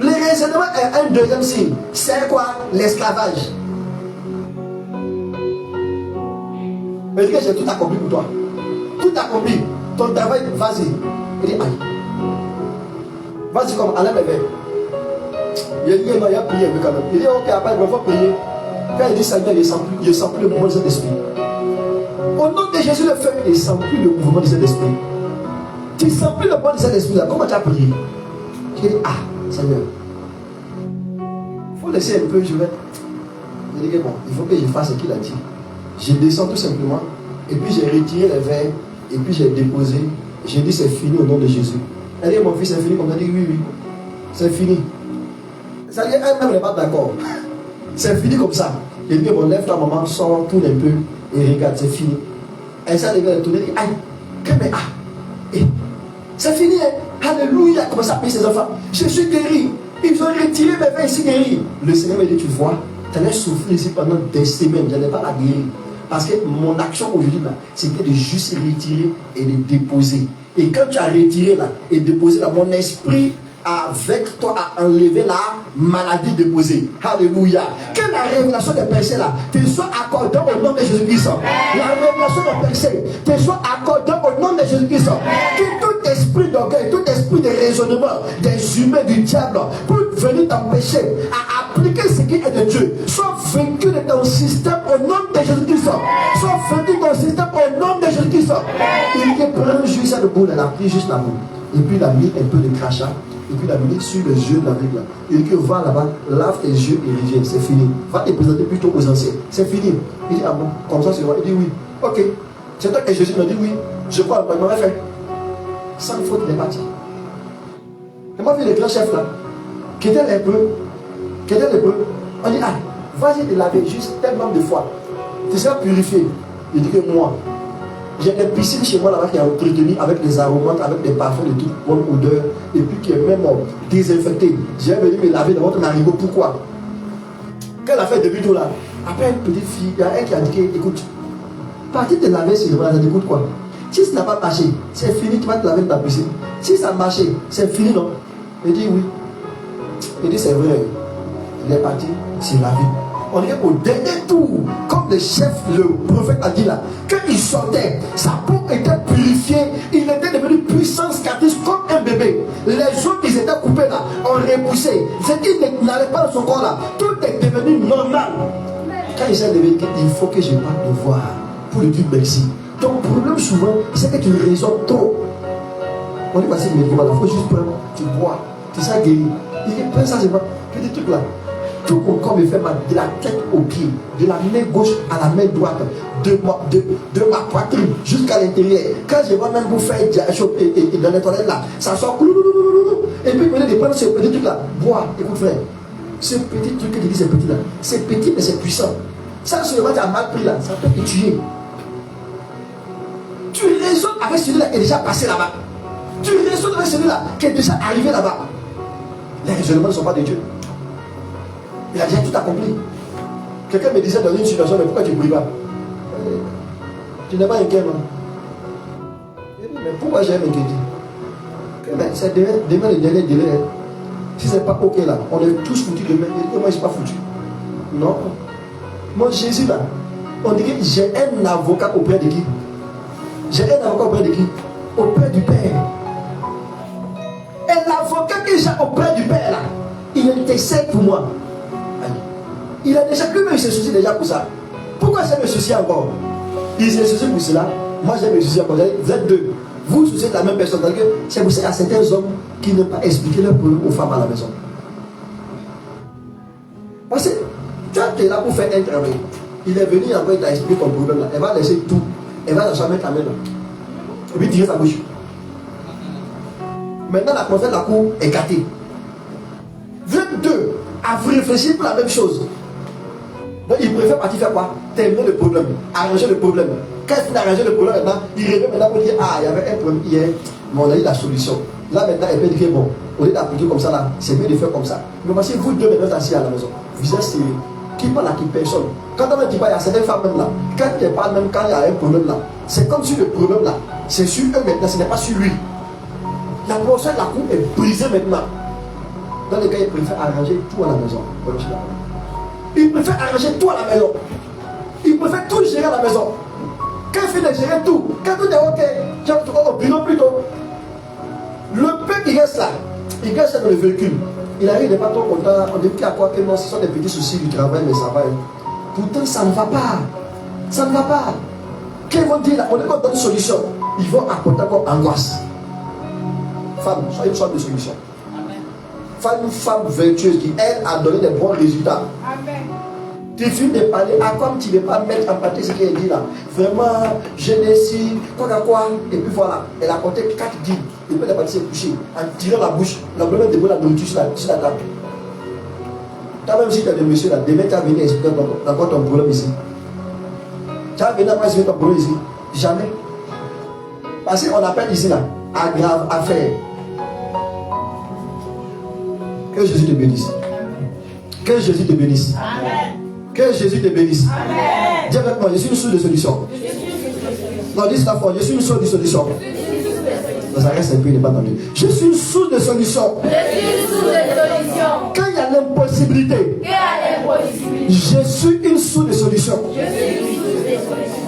Le raisonnement est un deuxième signe. C'est quoi? L'esclavage. Mais dis que j'ai tout accompli pour toi. Tout accompli. Ton travail, vas-y. Il dit, aïe. Vas-y comme Alain Bébé. Il a prié quand même. Il dit, ok, après, il va prier. Quand il dit Seigneur, il ne sent plus le mouvement de cet esprit. Au nom de Jésus, le feu, il ne sent plus le mouvement de cet esprit. Tu ne sens plus le mouvement de cet esprit là. Comment tu as prié? Tu dis, Seigneur, il faut laisser un peu, je vais. Il dit, bon, il faut que je fasse ce qu'il a dit. Je descends tout simplement. Et puis j'ai retiré les verres. Et puis j'ai déposé. J'ai dit, c'est fini au nom de Jésus. Elle dit, mon fils, c'est fini. Comme elle dit, oui, oui. C'est fini. Ça dit, elle-même n'est pas d'accord. C'est fini comme ça. Et puis, bon, lève-toi, maman, sors, tourne un peu. Et regarde, c'est fini. Elle s'est levée, elle tourne, elle dit, aïe, c'est fini, hein? Alléluia. Comment ça paye ses enfants? Je suis guéri. Ils ont retiré mes verres ici guéris. Le Seigneur m'a dit, tu vois, tu allais souffrir ici pendant des semaines. Je n'allais pas la guérir. Parce que mon action aujourd'hui, c'était de juste retirer et de déposer. Et quand tu as retiré là et déposé là, mon esprit avec toi a enlevé la maladie déposée. Alléluia. Que la révélation des péchés là te soit accordée au nom de Jésus-Christ. La révélation des péchés te soit accordée au nom de Jésus-Christ. Que tout esprit d'orgueil, tout esprit de raisonnement des humains du diable pour venir t'empêcher à appliquer ce qui est de Dieu, soit vaincu de ton système au nom de Jésus-Christ. Soit vaincu de ton système au nom de Jésus-Christ. Il est prend juste cette boule, elle a pris juste la boule. Et puis il a mis un peu de crachat. Et puis il a mis sur les yeux de la Bible. Il dit que va là-bas, lave tes yeux et reviens, c'est fini. Va te présenter plutôt aux anciens. C'est fini. Il dit, ah bon, comme ça c'est vrai. Il dit oui. Ok. C'est toi que Jésus m'a dit oui. Je crois, il m'aurait fait. Sans faute, il est parti. Et moi, vu les grands chefs là, qui étaient les peu, on dit, vas-y te laver juste tel nombre de fois. Tu seras purifié. Il dit que moi, j'ai une piscine chez moi là-bas qui est entretenue avec des aromates, avec des parfums de toute bonne odeur, et puis qui est même désinfectée. J'ai venu me laver dans votre marigot. Pourquoi? Quand elle a fait depuis tout là, après une petite fille, il y a un qui a dit, écoute, partir te laver sur le bras, ça t'écoute quoi? Si ça n'a pas marché, c'est fini, tu vas te laver dans ta piscine. Si ça a marché, c'est fini, non? Il dit oui. Il dit c'est vrai. Il est parti, c'est la vie. On est au dernier tour, comme le chef, le prophète a dit là, quand il sortait, sa peau était purifiée, il était devenu puissant cicatrice comme un bébé. Les os qui étaient coupés là, ont repoussé. Ce qui n'allait pas dans son corps là, tout est devenu normal. Quand il s'est levé, il faut que je parte te voir pour lui dire merci. Ton problème souvent, c'est que tu raisonnes trop. On dit voici le médicament, il faut juste prendre, tu bois, tu seras guéri. Il dit, prends ça, c'est pas, que des trucs là. Tout mon corps me fait mal, de la tête aux pieds, de la main gauche à la main droite, de ma poitrine jusqu'à l'intérieur. Quand je vais même pour faire dans les toilettes là, ça sort. Et puis venez de prendre ce petit truc là. Bois, écoute frère, ce petit truc que tu dis c'est petit là, c'est petit mais c'est puissant. Ça seulement tu as mal pris là, ça peut te tuer. Tu raisonnes avec celui-là qui est déjà passé là-bas. Tu raisonnes avec celui-là qui est déjà arrivé là-bas. Les raisonnements ne sont pas de Dieu. Il a déjà tout accompli. Quelqu'un me disait dans une situation, mais pourquoi tu ne pries pas? Tu n'es pas inquiet, non? Mais pourquoi j'ai m'inquiéter? C'est demain le dernier délai. Si ce n'est pas ok là, on est tous foutus demain. Et moi je ne suis pas foutu. Non. Moi Jésus là, on dit que j'ai un avocat auprès de qui? J'ai un avocat auprès de qui? Auprès du Père. Et l'avocat que j'ai auprès du Père là, il intercède pour moi. Il a déjà lui-même, il se soucie déjà pour ça. Pourquoi je me soucie encore? Il se soucie pour cela. Moi, je me soucie encore. Vous êtes deux. Vous souciez de la même personne. C'est pour ça qu'il y a certains hommes qui n'ont pas expliqué leurs problèmes aux femmes à la maison. Parce que tu es là pour faire un travail. Il est venu après, il t'a expliqué ton problème là. Elle va laisser tout. Elle va déjà mettre la main là. Et puis tirer sa bouche. Maintenant, la prophète de la cour est gâtée. Vous êtes deux à vous réfléchir pour la même chose. Donc il préfère partir faire quoi? Terminer le problème, arranger le problème. Quand il finit d'arranger le problème, maintenant, il revient maintenant pour dire ah, il y avait un problème hier, mais on a eu la solution. Là maintenant, il peut dire bon, au lieu d'appliquer comme ça là, c'est mieux de faire comme ça. Mais parce que vous deux maintenant assis à la maison, vous êtes sérieux. Qui parle à qui personne. Quand on dit pas, il y a certaines femmes même là, quand tu parles même quand il y a un problème là, c'est comme si le problème là, c'est sur eux maintenant, ce n'est pas sur lui. La personne de la cour est brisée maintenant. Dans les cas, il préfère arranger tout à la maison. Il préfère arranger tout à la maison. Il préfère tout gérer à la maison. Quand il fait de gérer tout, quand tout est ok, tu vas au bureau plutôt. Le peuple qui reste là, il reste dans le véhicule. Il arrive, il n'est pas trop content. On dit qu'il y a quoi que non, ce sont des petits soucis du travail, mais ça va. Pourtant, ça ne va pas. Ça ne va pas. Quand ils vont dire, on est dans une solution, ils vont apporter encore angoisse. Femme, soyez une sorte de solution. Une femme vertueuse qui, elle, a donné des bons résultats. Amen. Tu finis de parler, comme tu ne veux pas mettre en pratique ce qu'elle dit là. Vraiment, je décide, quoi, et puis voilà. Elle a compté 4 guides. Et puis elle est partie se coucher. En tirant la bouche, la bonne de la nourriture sur la table. Toi-même, si tu as des messieurs là, demain tu vas venir expliquer encore ton problème ici. Tu vas venir expliquer ton problème ici. Jamais. Parce qu'on appelle ici là, aggrave affaire. Que Jésus te bénisse. Que Jésus te bénisse. Amen. Que Jésus te bénisse. Amen. Dis avec moi, je suis une source de solution. Non, dis ça fort, je suis une source de solution. Non, ça reste un peu, il n'est pas entendu. Je suis une source de solution. Je suis une source de solution. Quand il y a l'impossibilité, je suis une source de solution.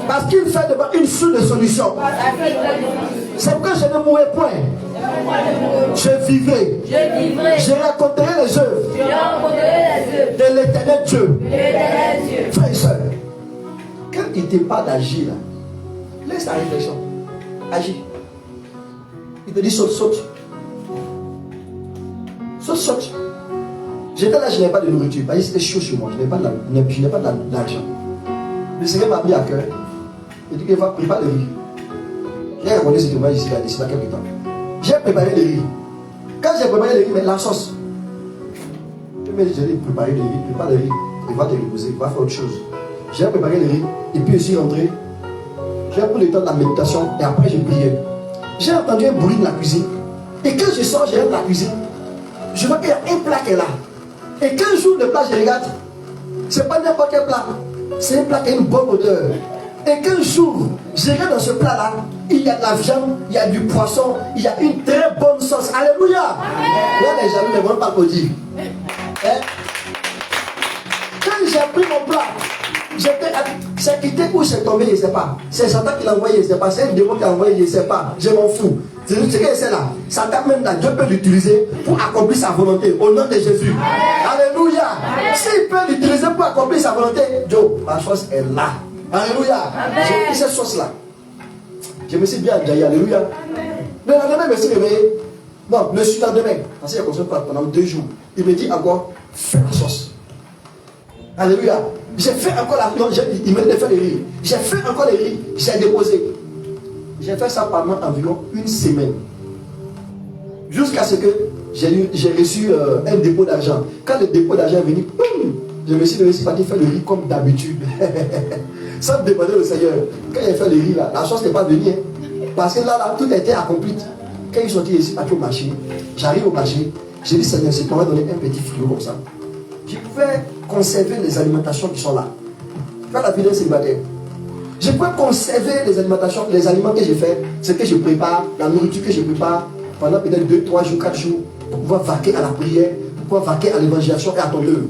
Parce qu'il fait devant une source de solution. C'est pourquoi je ne mourrai point. Je vivrai. Je raconterai les œuvres de l'éternel Dieu. Frères et sœurs, quand il te parle d'agir là, laisse ta réflexion. Agis. Il te dit saute, saute. Saute, saute. J'étais là, je n'avais pas de nourriture. Parce que c'était chaud chez moi. Je n'ai pas de l'argent. Le Seigneur m'a mis à cœur. Il dit qu'il va préparer le riz. J'ai répondu ce témoignage ici, il a décidé à quelques temps. J'ai préparé le riz. Quand j'ai préparé le riz, mais la sauce. Je me dis, j'ai préparé le riz, prépare le riz. Il va te reposer, il va faire autre chose. J'ai préparé le riz. Et puis je suis rentré. J'ai pris le temps de la méditation. Et après, j'ai prié. J'ai entendu un bruit de la cuisine. Et quand je sors, je regarde la cuisine. Je vois qu'il y a un plat qui est là. Et quand j'ouvre le plat, je regarde. Ce n'est pas n'importe quel plat. C'est un plat qui a une bonne odeur. Et quand j'ouvre, je regarde dans ce plat-là, il y a de la viande, il y a du poisson, il y a une très bonne sauce. Alléluia. Là, les jaloux ne vont pas applaudir. Hein? Quand j'ai pris mon plat, c'est quitté où c'est tombé, je ne sais pas. C'est Satan qui l'a envoyé, je ne sais pas. C'est un démon qui l'a envoyé, je ne sais pas. Je m'en fous. C'est ce que c'est là. Satan même là, Dieu peut l'utiliser pour accomplir sa volonté au nom de Jésus. Alléluia. S'il peut l'utiliser pour accomplir sa volonté, Dieu, ma chose est là. Alléluia. J'ai pris cette sauce-là. Je me suis bien enjaillé. Alléluia. Le lendemain, je me suis réveillé. Non, le surlendemain. Parce qu'il y a comme ça pendant 2 jours. Il me dit encore, fais la sauce. Alléluia. J'ai fait encore la viande. Il me dit de faire le riz. J'ai fait encore le riz. J'ai déposé. J'ai fait ça pendant environ 1 semaine. Jusqu'à ce que j'ai reçu un dépôt d'argent. Quand le dépôt d'argent est venu, boum, je me suis parti faire le riz comme d'habitude. Sans demander au Seigneur. Quand il a fait le riz là, la chose n'est pas venue. Hein. Parce que là, tout a été accompli. Quand il sortit ici, parti au marché, j'arrive au marché, j'ai dit Seigneur, c'est qu'on m'a donné un petit frigo comme ça. Je pouvais conserver les alimentations qui sont là. Quand la vie d'un célibataire, je peux conserver les alimentations, les aliments que j'ai fait, ce que je prépare, la nourriture que je prépare pendant peut-être 2, 3 jours, 4 jours, pour pouvoir vaquer à la prière, pour pouvoir vaquer à l'évangélisation et à ton œuvre.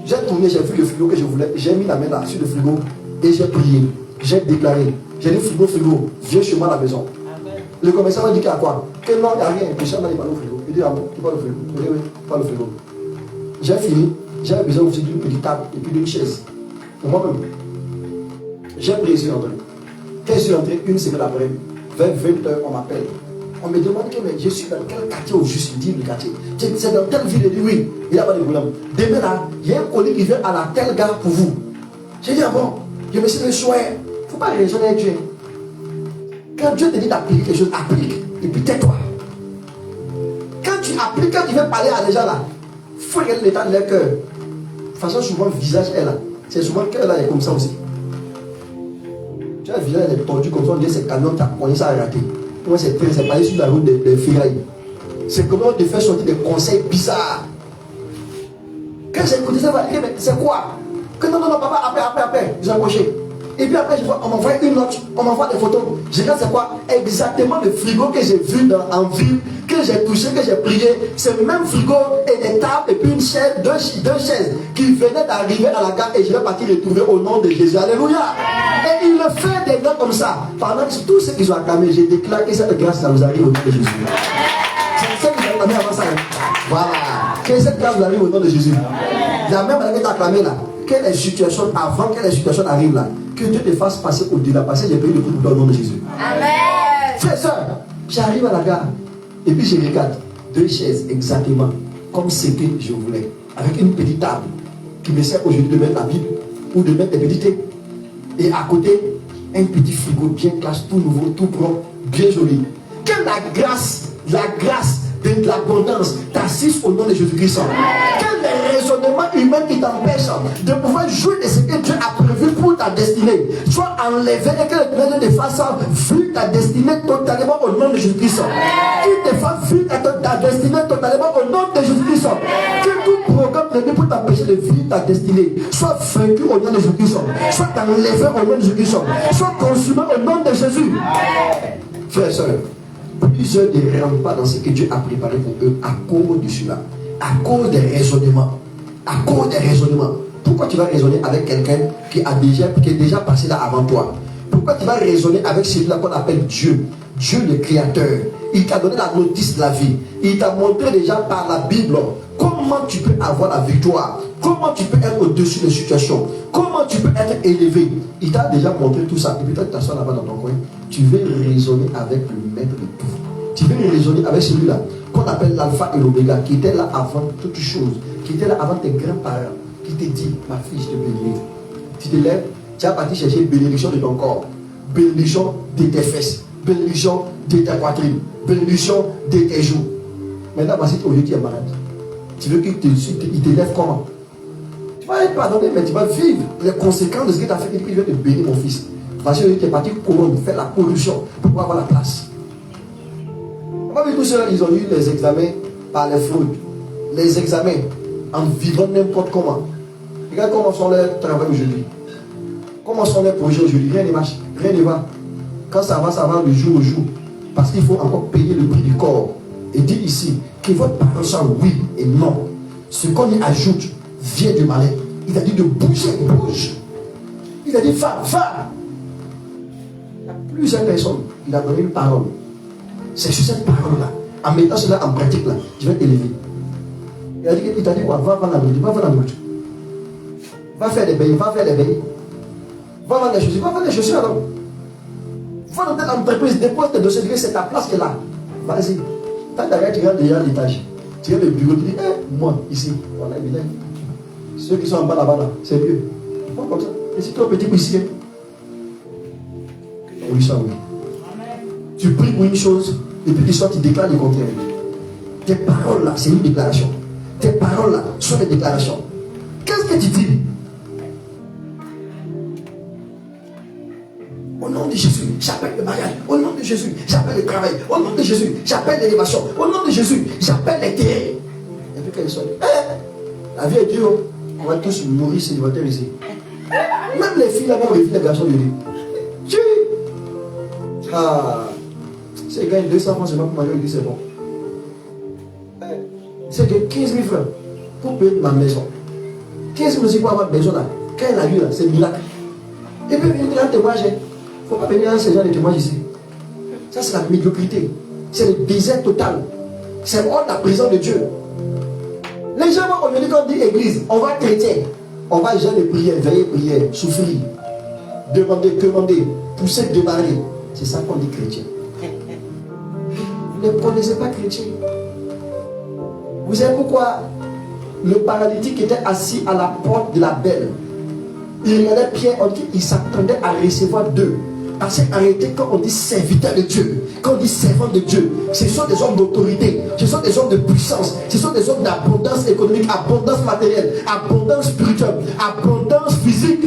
J'ai tourné, j'ai vu le frigo que je voulais, j'ai mis la main là sur le frigo et j'ai prié, j'ai déclaré, J'ai dit frigo, viens chez moi à la maison. Le commerçant m'a dit qu'il y a quoi? Que non, il n'y a rien. Le chef m'a dit pas le frigo. Il dit, ah bon, tu parles le frigo? Il dit, oui, pas le frigo. J'ai fini, j'avais besoin aussi d'une petite table et puis d'une chaise. Pour moi-même. J'ai pris ici entré. Quand je suis entré, une semaine après, vers 20h, on m'appelle. On me demande que mais je suis dans quel quartier au juste? Il dit le quartier. C'est dans telle ville? Il dit oui. Il n'y a pas de problème. Demain là, il y a un colis qui vient à la telle gare pour vous. J'ai dit, ah bon, je me suis dit, il ne faut pas raisonner avec Dieu. Quand Dieu te dit d'appliquer quelque chose, applique. Et puis tais-toi. Quand tu appliques, quand tu veux parler à des gens là, il faut regarder l'état de leur cœur. De toute façon, souvent le visage est là. C'est souvent le cœur là est comme ça aussi. Tu as le visage est tordu comme ça, on dit c'est canon, tu as connu ça à rater. Moi c'est pas sur la route des ferrailles. C'est comment on te fait sortir des conseils bizarres. Quand j'ai écouté ça, je me dis, mais c'est quoi? Que non, papa, après, ils ont approché. Et puis après, on m'envoie une note, on m'envoie des photos. Je regarde c'est quoi? Exactement le frigo que j'ai vu en ville, que j'ai touché, que j'ai prié. C'est le même frigo et des tables et puis une chaise, deux chaises qui venaient d'arriver à la gare et je vais partir les trouver au nom de Jésus. Alléluia. Et il le fait des noms comme ça. Pendant tout ce qu'ils ont acclamé, j'ai déclaré que cette grâce, ça vous arrive au nom de Jésus. C'est ça qu'ils ont acclamé avant ça. Voilà. Que cette grâce vous arrive au nom de Jésus. La même manière que tu as acclamé là. Que les situations, avant que les situations arrivent là, que Dieu te fasse passer au-delà. Parce que j'ai payé le coup dans le nom de Jésus. Amen. Frère, soeur, j'arrive à la gare. Et puis je regarde deux chaises exactement comme ce que je voulais. Avec une petite table qui me sert aujourd'hui de mettre la Bible ou de mettre des petits thés. Et à côté, un petit frigo bien classe, tout nouveau, tout propre, bien joli. Que la grâce de l'abondance t'assiste au nom de Jésus-Christ. Quel est le raisonnement humain qui t'empêche de pouvoir jouir de ce que Dieu a prévu pour ta destinée? Sois enlevé et que le Dieu te fasse vivre ta destinée totalement au nom de Jésus-Christ. Qu'il te fasse vivre ta destinée totalement au nom de Jésus-Christ. Que tout programme prévu pour t'empêcher de vivre ta destinée soit vaincu au nom de Jésus-Christ. Soit enlevé au nom de Jésus-Christ. Soit consumé au nom de Jésus. Frères et sœurs, plusieurs ne rentrent pas dans ce que Dieu a préparé pour eux à cause de cela, à cause des raisonnements. À cause des raisonnements. Pourquoi tu vas raisonner avec quelqu'un qui est déjà passé là avant toi? Pourquoi tu vas raisonner avec celui-là qu'on appelle Dieu? Dieu le Créateur. Il t'a donné la notice de la vie. Il t'a montré déjà par la Bible comment tu peux avoir la victoire. Comment tu peux être au-dessus des situations. Comment tu peux être élevé. Il t'a déjà montré tout ça. Et puis toi tu t'assois là-bas dans ton coin. Tu veux raisonner avec le maître de tout. Tu veux raisonner avec celui-là qu'on appelle l'alpha et l'oméga, qui était là avant toutes choses, qui était là avant tes grands-parents, qui te dit, ma fille, je te bénis. Tu te lèves, tu as parti chercher une bénédiction de ton corps, bénédiction de tes fesses, bénédiction de ta poitrine, bénédiction de tes joues. Maintenant, voici au lieu qui est malade. Tu veux qu'il te lève comment? Tu vas être pardonné, mais tu vas vivre les conséquences de ce que tu as fait. Il veut te bénir, mon fils. Parce que tu es parti couronne, faire la pollution pour pouvoir avoir la place. On va vu tout cela, ils ont eu les examens par les fraudes. Les examens en vivant n'importe comment. Regarde comment sont leurs travaux aujourd'hui. Comment sont leurs projets aujourd'hui. Rien ne marche, rien ne va. Quand ça va de jour au jour. Parce qu'il faut encore payer le prix du corps. Et dit ici que votre parole soit oui et non. Ce qu'on y ajoute vient du malin. Il a dit de bouger, bouge. Il a dit va. Il y a plusieurs personnes. Il a donné une parole. C'est sur cette parole-là, en mettant cela en pratique, là, je vais t'élever. Il t'a dit quoi? Va vendre la nourriture. Va faire des veilles, Va vendre des chaussures, alors. Va dans telle entreprise, dépose tes dossiers, c'est ta place qui est là. Vas-y. Tant d'ailleurs, tu regardes déjà l'étage. Tu regardes le bureau, tu dis, moi, ici, voilà, évidemment. Ceux qui sont en bas là-bas, là, c'est mieux. Pas comme ça. Et c'est trop petit pour ici. Oui, ça, oui. Tu pries pour une chose, et puis tu tu déclares le contraire. Tes paroles là, c'est une déclaration. Tes paroles là sont des déclarations. Qu'est-ce que tu dis? Au nom de Jésus, j'appelle le mariage. Au nom de Jésus, j'appelle le travail. Au nom de Jésus, j'appelle l'élévation. Au nom de Jésus, j'appelle les terres. Et puis quand ils sont dit, la vie est dure. On va tous mourir célibataires ici. Même les filles là-bas, les filles, les garçons, ils disent, c'est gagne 200 francs, c'est pas pour marier, il dit c'est bon. C'est que 15 000 francs pour payer ma maison. 15 000 aussi pour avoir besoin là. Quand elle a eu là, c'est miracle. Et puis il y a un témoignage. ne faut pas venir à ce genre de témoignages ici. Ça, c'est la médiocrité. C'est le désert total. C'est hors de la présence de Dieu. Les gens, aujourd'hui, quand on dit église, on va chrétien. On va jeûner, prier, veiller, prier, souffrir, demander, pousser, démarrer. C'est ça qu'on dit chrétien. Vous ne connaissez pas chrétien. Vous savez pourquoi le paralytique était assis à la porte de la belle? Il regardait Pierre, on dit qu'il s'attendait à recevoir d'eux. Parce qu'en réalité, quand on dit serviteur de Dieu, quand on dit servant de Dieu, ce sont des hommes d'autorité, ce sont des hommes de puissance, ce sont des hommes d'abondance économique, abondance matérielle, abondance spirituelle, abondance physique.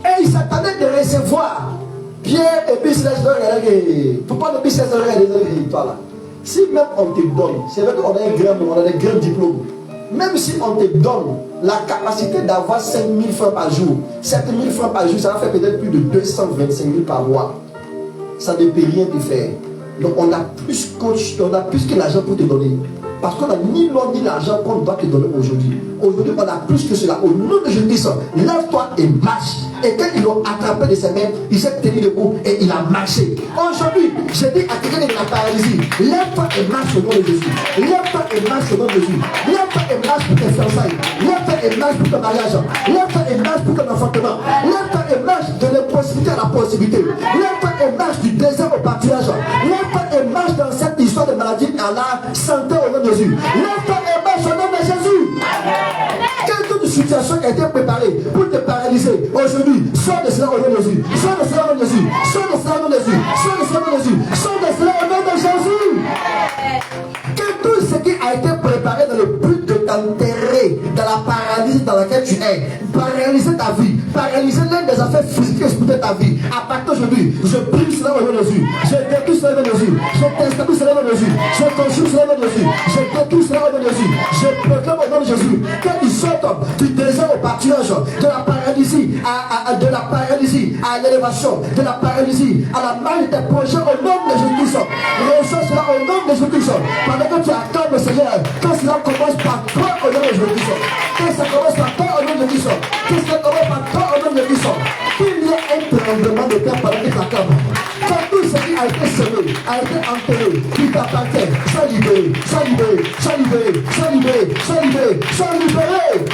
Et il s'attendait de recevoir Pierre et puis Céleste. Pourquoi ne pas Céleste toi là? Si même on te donne, c'est vrai qu'on a un grand nom, on a des grands diplômes. Même si on te donne la capacité d'avoir 5 000 francs par jour, 7 000 francs par jour, ça va faire peut-être plus de 225 000 par mois. Ça ne peut rien te faire. Donc on a plus que l'argent pour te donner. Parce qu'on n'a ni l'or ni l'argent qu'on doit te donner aujourd'hui. Aujourd'hui, on a plus que cela. Au nom de Jésus-Christ, lève-toi et marche. Et quand ils l'ont attrapé de ses mains, il s'est tenu debout et il a marché. Aujourd'hui, je dis à quelqu'un de la paralysie, lève-toi et marche au nom de Jésus. Lève-toi et marche au nom de Jésus. Lève-toi et marche pour tes fiançailles. Lève-toi et marche pour ton mariage. Lève-toi et marche pour ton enfantement. Lève-toi et marche de l'impossibilité à la possibilité. Lève-toi et marche du désert au pâturage. Lève-toi et marche dans cette histoire de maladie à la santé au nom de Jésus. Lève-toi et marche au nom de Jésus. Quelle toute situation qui a été préparée pour te paralyser aujourd'hui, sors de cela au nom de Jésus. Sors de cela au nom de Jésus. Sors de cela au nom de Jésus. Sors de cela au nom de Jésus. Sors de cela au nom de Jésus. Que tout ce qui a été préparé dans le but de t'enterrer dans la paralysie dans laquelle tu es, paralyser ta vie, paralyser l'un des affaires physiques et de ta vie. À partir d'aujourd'hui, je prie cela au nom de Jésus. Je détruis cela au nom de Jésus. Je t'installe cela au nom de Jésus. Je construis cela au nom de Jésus. Je détruis cela au nom de Jésus. Je proclame au nom de Jésus. Quand ils sortent du désert au pâturage, de la paralysie à l'élévation, de la paralysie à la marche de tes projets au nom de Jésus-Christ. Reçois cela au nom de Jésus-Christ. Pendant que tu attends le Seigneur, quand cela commence par toi au nom de Jésus-Christ. Quand ça commence par toi au nom de Jésus-Christ. Quand ça commence par toi au nom de Jésus-Christ. Qu'il y ait un tremblement de terre pendant que tu attends. Quand tout ce qui a été semé, a été enterré, qui t'appartient, sois libéré, sois libéré, sois libéré, sois libéré, sois libéré, sois libéré.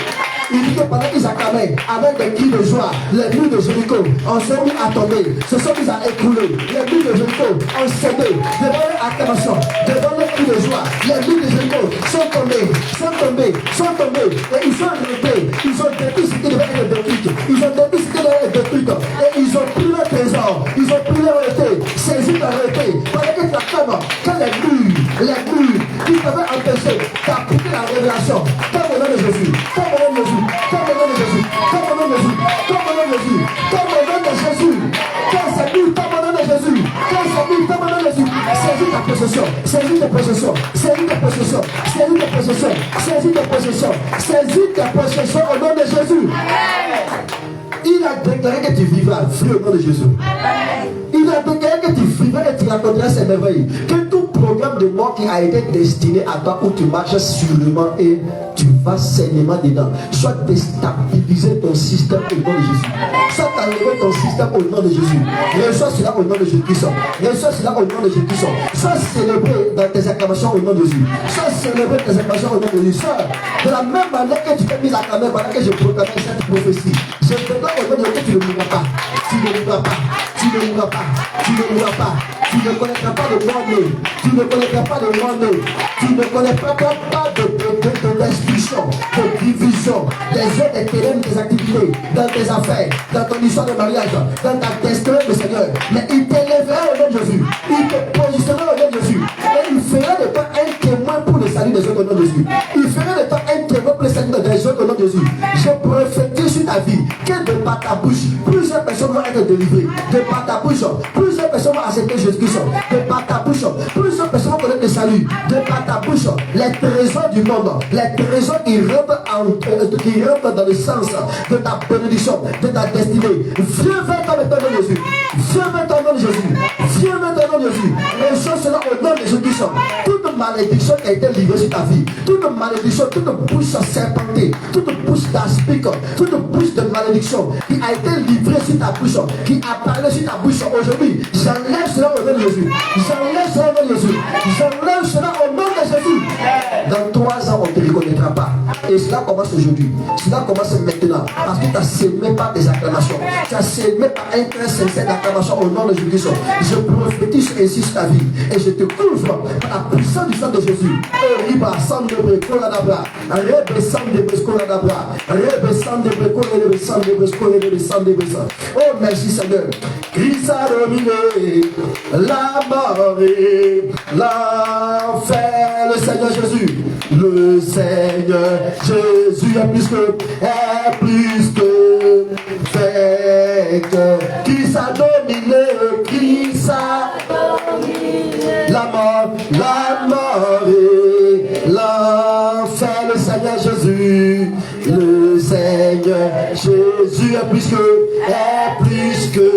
Il dit que pendant qu'ils acclamaient avec des cris de joie, les murs de Jéricho ont sont mis à tomber, se sont mis à écrouler. Les murs de Jéricho ont cédé devant l'acclamation, devant les cris de joie. Les murs de Jéricho sont tombés, sont tombés, sont tombés. Et ils sont restés, ils ont détruit ce qui devait être détruit. Ils ont détruit ce qui devait être détruit. Et ils ont pris leur trésor, ils ont pris leur réalité, saisi leur réalité. Pendant que tu acclames, quand les murs qui t'avaient empêché d'appliquer la révélation, comme au nom de Jésus, comme au nom de Jésus. Comme au nom de Jésus, comme au nom de Jésus, comme au nom de Jésus, comme au nom de Jésus, quand c'est lui, comme au nom de Jésus, quand c'est lui, comme au nom de Jésus, saisis ta possession, saisis tes possessions, saisis tes possessions, saisis tes possessions, saisis tes possessions, saisis tes possessions au nom de Jésus. Il a déclaré que tu vivras, frère, au nom de Jésus. Il a déclaré que tu vivras et tu raconteras ses merveilles. Que tout programme de mort qui a été destiné à toi où tu marches sûrement et tu vas saignement dedans, soit déstabiliser ton système au nom de Jésus. Soit enlever ton système au nom de Jésus. Reçois cela au nom de Jésus-Christ. Reçois cela au nom de Jésus-Christ. Soit célébrer dans tes acclamations au nom de Jésus. Soit célébrer tes acclamations au nom de Jésus. Soit de la même manière que tu t'es mis à clamer pendant que je proclamais cette prophétie. Je déclare au nom de Dieu que tu ne mourras pas. Tu ne mourras pas. Tu ne mourras pas. Tu ne mourras pas. Tu ne connaîtras pas de mort-né. Tu ne connaîtras pas de mort-né. Tu ne connaîtras pas de destruction, de division, des jeux des terrains, des activités, dans tes affaires, dans ton histoire de mariage, dans ta destinée, le Seigneur. Mais il t'élèvera au nom de Jésus. Il te positionnera au nom de Jésus. Et il fera de toi un témoin pour le salut des autres au nom de Jésus. Il fera de toi un témoin pour le salut des autres au nom de Jésus. Je prophétise sur ta vie que de par ta bouche, plusieurs personnes vont être délivrées. De par ta bouche, plusieurs personnes vont accepter Jésus-Christ. De par ta bouche, plusieurs personnes vont connaître le salut. De par ta bouche, les trésors du monde, les trésors qui rentrent dans le sens de ta bénédiction, de ta destinée. Viens vers toi maintenant au nom de Jésus. Viens vers toi au nom de Jésus. Viens vers toi au nom de Jésus. Et chose cela au nom de Jésus-Christ. Toute malédiction qui a été livrée sur ta vie, toute malédiction, toute bouche serpentée, toute bouche d'aspic, toute bouche de malédiction qui a été livrée sur ta bouche, qui a parlé sur ta bouche aujourd'hui, j'enlève cela au nom de Jésus. J'enlève cela au nom de Jésus. J'enlève cela au nom de Jésus. Dans 3 ans, on ne te reconnaîtra pas. Et cela commence aujourd'hui. Cela commence maintenant. Parce que tu as sémé par des acclamations. Tu as sémé par un cœur sincère d'acclamation au nom de Jésus. Je prophétise ainsi sur ta vie. Et je te couvre par la puissance du sang de Jésus. Oh merci Seigneur. Christ a dominé la mort et l'enfer. Le Seigneur Jésus. Le Seigneur Jésus est plus que vainqueur. Christ a dominé, Christ a dominé la mort et l'enfer. Le Seigneur Jésus, le Seigneur Jésus est plus que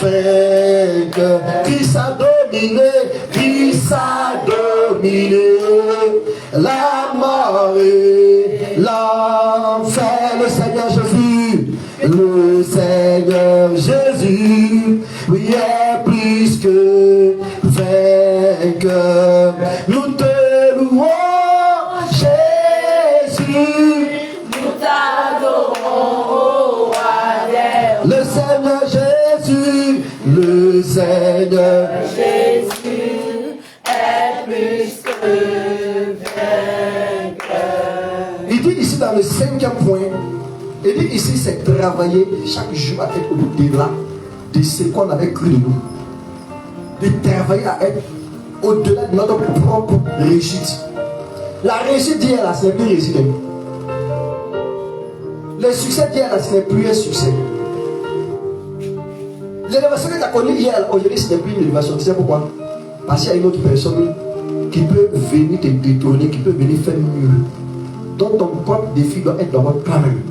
vainqueur. Christ a dominé, Christ a dominé la mort et l'enfer. Le Seigneur Jésus, le Seigneur Jésus, oui, est plus que vainqueur. Nous te louons, Jésus, nous t'adorons, le Seigneur Jésus, le Seigneur Jésus est plus que vainqueur. Il dit ici dans le 5e point, il dit ici c'est travailler chaque jour à être au-delà de ce qu'on avait cru de nous. De travailler à être au-delà de notre propre réussite. La réussite d'hier là, ce n'est plus réussite. Le succès d'hier là, ce n'est plus un succès. L'élévation que tu as connue hier, aujourd'hui, ce n'est plus une élévation. Tu sais pourquoi? Parce qu'il y a une autre personne qui peut venir te détourner, qui peut venir faire mieux. Donc ton propre défi doit être dans votre toi-même.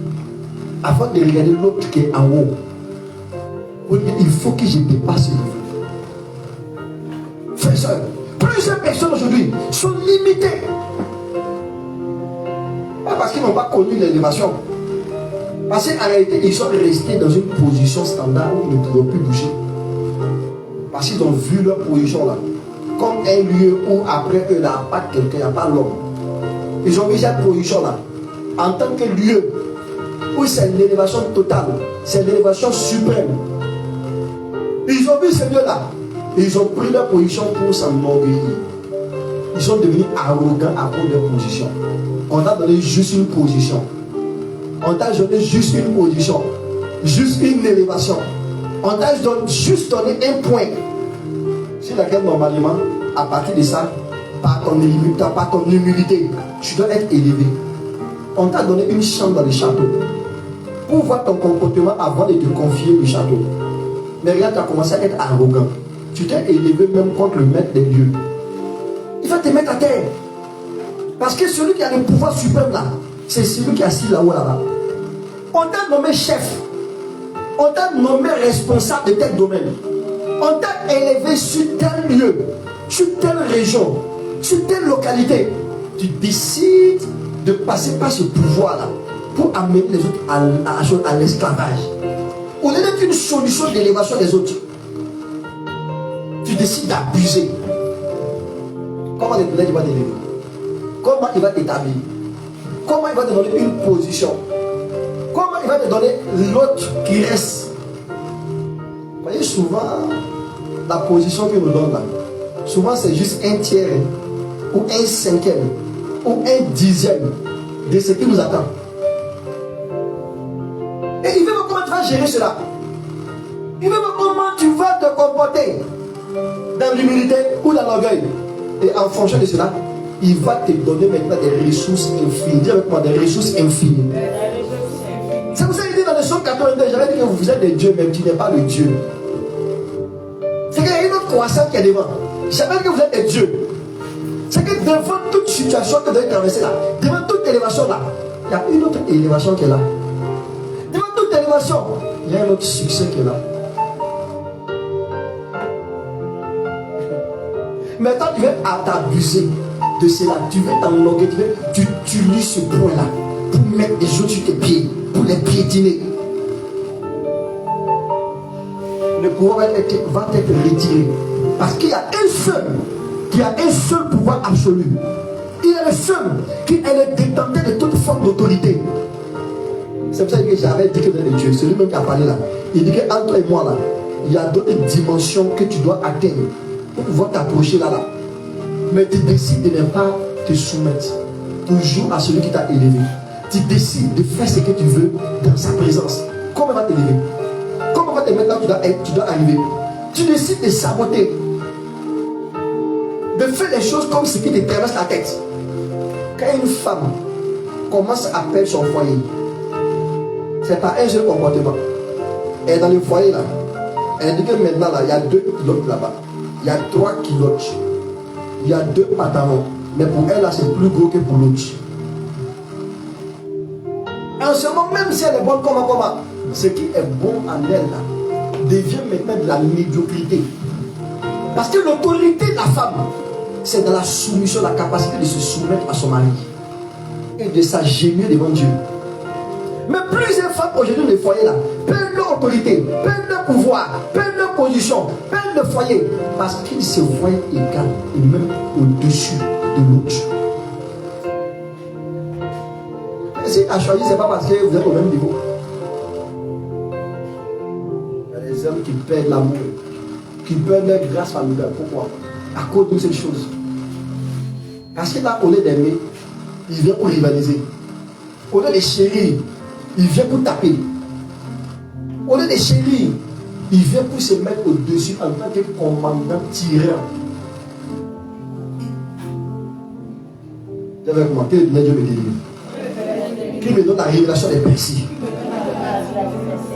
Avant de regarder l'autre qui est en haut, il faut que je dépasse ce niveau. Frères et sœurs, plusieurs personnes aujourd'hui sont limitées. Pas parce qu'ils n'ont pas connu l'élévation. Parce qu'en réalité, ils sont restés dans une position standard où ils ne pouvaient plus bouger. Parce qu'ils ont vu leur position là comme un lieu où après eux, il n'y a pas quelqu'un, il n'y a pas l'homme. Ils ont vu cette position là en tant que lieu où c'est l'élévation totale, c'est l'élévation suprême. Ils ont vu ce lieu là. Ils ont pris leur position pour s'enorgueillir. Ils sont devenus arrogants à cause de leur position. On a donné juste une position. On t'a donné juste une position, juste une élévation. On t'a juste donné un point sur lequel normalement, à partir de ça, par ton humilité, tu dois être élevé. On t'a donné une chambre dans le château pour voir ton comportement avant de te confier le château. Mais regarde, tu as commencé à être arrogant. Tu t'es élevé même contre le maître des lieux. Il va te mettre à terre. Parce que celui qui a le pouvoir suprême là, c'est celui qui est assis là-haut là-bas. On t'a nommé chef. On t'a nommé responsable de tel domaine. On t'a élevé sur tel lieu, sur telle région, sur telle localité. Tu décides de passer par ce pouvoir-là pour amener les autres à l'esclavage. Au lieu d'être une solution d'élévation des autres, tu décides d'abuser. Comment il va t'élever? Comment il va t'établir? Comment il va te donner une position? Comment il va te donner l'autre qui reste? Vous voyez, souvent, la position qu'il nous donne là, souvent c'est juste un tiers, ou un cinquième, ou un dixième de ce qui nous attend. Et il veut voir comment tu vas gérer cela. Il veut voir comment tu vas te comporter dans l'humilité ou dans l'orgueil. Et en fonction de cela, il va te donner maintenant des ressources infinies. Dis avec moi, des ressources infinies. C'est pour ça qu'il dit dans le psaume 82, j'avais dit que vous êtes des dieux, même tu n'es pas le Dieu. C'est qu'il y a une autre croissance qui est devant. J'avais dit que vous êtes des dieux. C'est que devant toute situation que vous devez traverser là, devant toute élévation là, il y a une autre élévation qui est là. Devant toute élévation, il y a un autre succès qui est là. Maintenant, tu veux t'abuser de cela. Tu veux t'enloguer. Tu utilises ce point-là pour mettre des choses sur tes pieds, pour les piétiner. Le pouvoir va être retiré. Parce qu'il y a un seul qui a un seul pouvoir absolu. Il est le seul qui est le détenteur de toute forme d'autorité. C'est pour ça que j'avais dit que dans les dieux, celui-même qui a parlé là, il dit qu'entre toi et moi là, il y a d'autres dimensions que tu dois atteindre pour pouvoir t'approcher là. Mais tu décides de ne pas te soumettre toujours à celui qui t'a élevé. Tu décides de faire ce que tu veux dans sa présence. Comment va t'élever? Comment va te mettre là tu dois arriver? Tu décides de saboter, de faire les choses comme ce qui te traverse la tête. Quand une femme commence à perdre son foyer, c'est pas un seul comportement. Elle est dans le foyer là. Elle dit que maintenant là, il y a 2 kilos là-bas. Il y a 3 kilos. Il y a 2 pantalons. Mais pour elle là, c'est plus gros que pour l'autre. En ce moment, même si elle est bonne comment, ce qui est bon en elle là, devient maintenant de la médiocrité. Parce que l'autorité de la femme, c'est dans la soumission, la capacité de se soumettre à son mari et de s'agenouiller devant Dieu. Mais plusieurs femmes aujourd'hui dans les foyers là perdent leur autorité, perdent leur pouvoir, perdent leur position, perdent leur foyer parce qu'ils se voient égaux et même au-dessus de l'autre. Mais si tu as choisi, ce n'est pas parce que vous êtes au même niveau. Il y a des hommes qui perdent l'amour, qui perdent leur grâce familiale. Pourquoi? À cause de cette chose. Parce que là, au lieu d'aimer, il vient pour rivaliser. Au lieu de chérir, il vient pour taper. Au lieu de chérir, il vient pour se mettre au-dessus en tant que commandant tireur. Vous avez commenté, Dieu me délivre. Qui me donne la révélation des principes.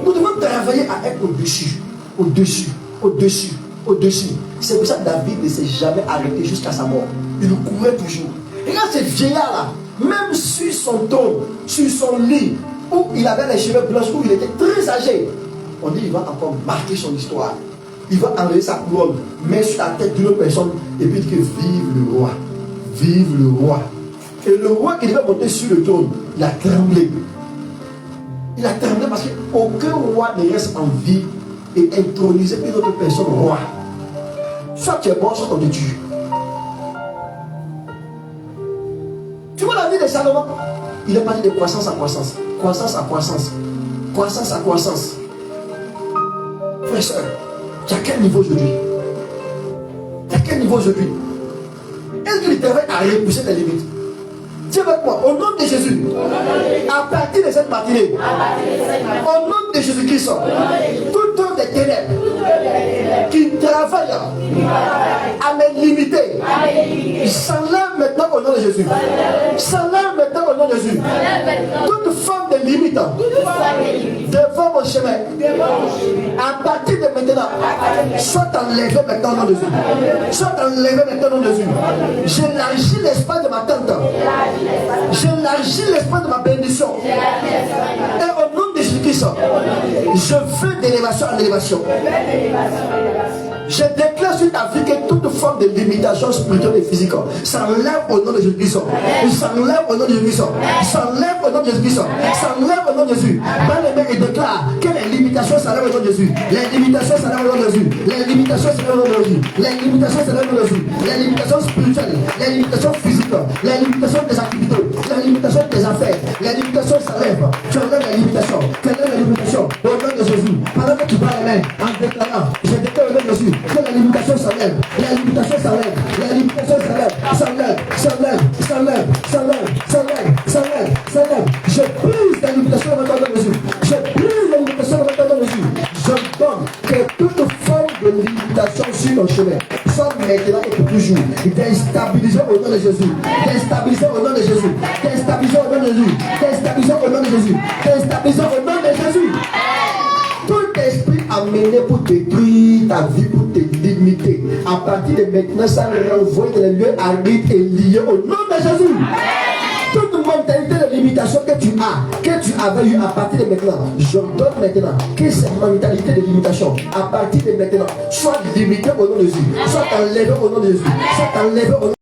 Nous devons travailler à être au-dessus. Au-dessus. Au-dessus. Au-dessus. C'est pour ça que David ne s'est jamais arrêté jusqu'à sa mort. Il courait toujours. Et regarde ce vieillard-là, même sur son trône, sur son lit, où il avait les cheveux blancs, où il était très âgé, on dit qu'il va encore marquer son histoire. Il va enlever sa couronne, mettre sur la tête d'une autre personne, et puis dire que vive le roi. Vive le roi. Et le roi qui devait monter sur le trône, il a tremblé. Il a tremblé parce qu'aucun roi ne reste en vie et introniser une autre personne roi. Soit tu es bon, soit on te tue. Tu vois la vie de Salomon? Il est parti de croissance à croissance. Croissance à croissance. Croissance à croissance. Frère et soeur, tu as quel niveau aujourd'hui? Tu as quel niveau aujourd'hui? Est-ce que le travail a repoussé tes limites? Dis avec moi, au nom de Jésus, à partir de cette matinée, au nom de Jésus-Christ, tout homme des ténèbres qui travaille à me limiter, s'enlève maintenant au nom de Jésus. S'enlève maintenant au nom de Jésus. Toute forme de limite devant mon chemin, à partir de maintenant, soit enlevé maintenant au nom de Jésus. Soit enlevé maintenant au nom de Jésus. J'élargis l'espace de ma tente. J'élargis l'espace de ma bénédiction. Et au nom de Jésus-Christ, je veux d'élévation en élévation. Je déclare sur ta vie que toute forme de limitation spirituelle et physique s'enlève au nom de Jésus-Christ. S'enlève au nom de Jésus-Christ. S'enlève au nom de Jésus-Christ. S'enlève au nom de Jésus. Bien-aimé, il déclare que les limitations s'enlèvent au nom de Jésus. Les limitations s'enlèvent au nom de Jésus. Les limitations s'enlèvent au nom de Jésus. Les limitations s'enlèvent au nom de Jésus. Les limitations spirituelles, les limitations physiques, les limitations des activités, les limitations des affaires, les limitations s'enlèvent. Tu enlèves les limitations. Tu enlèves les limitations au nom de Jésus. Pendant que tu parles les mains en déclarant, je déclare au nom de Jésus que les limitations s'enlèvent. Les limitations s'enlèvent. Les limitations s'enlèvent. S'enlèvent. S'enlèvent. S'enlèvent. S'enlèvent. S'enlèvent. S'enlèvent. S'enlèvent. Je brise les limitations dans le nom de Jésus. Je brise les limitations dans le nom de Jésus. Je donne que toute forme de limitation sur nos chemins soit maintenant et pour toujours déstabilisée au nom de Jésus. Déstabilisée au nom de Jésus. Déstabilisée au nom de Jésus. Déstabilisée au nom de Jésus. Déstabilisée au nom de Jésus. Tout esprit amené pour détruire ta vie, pour te limiter, à partir de maintenant, ça renvoie dans les lieux arides et liés au nom de Jésus. Toute mentalité de limitation que tu as, que que tu avais eu à partir de maintenant, j'ordonne maintenant que cette mentalité de limitation, à partir de maintenant, soit limitée au nom de Jésus, soit enlevée au nom de Jésus, soit enlevée au nom de Jésus.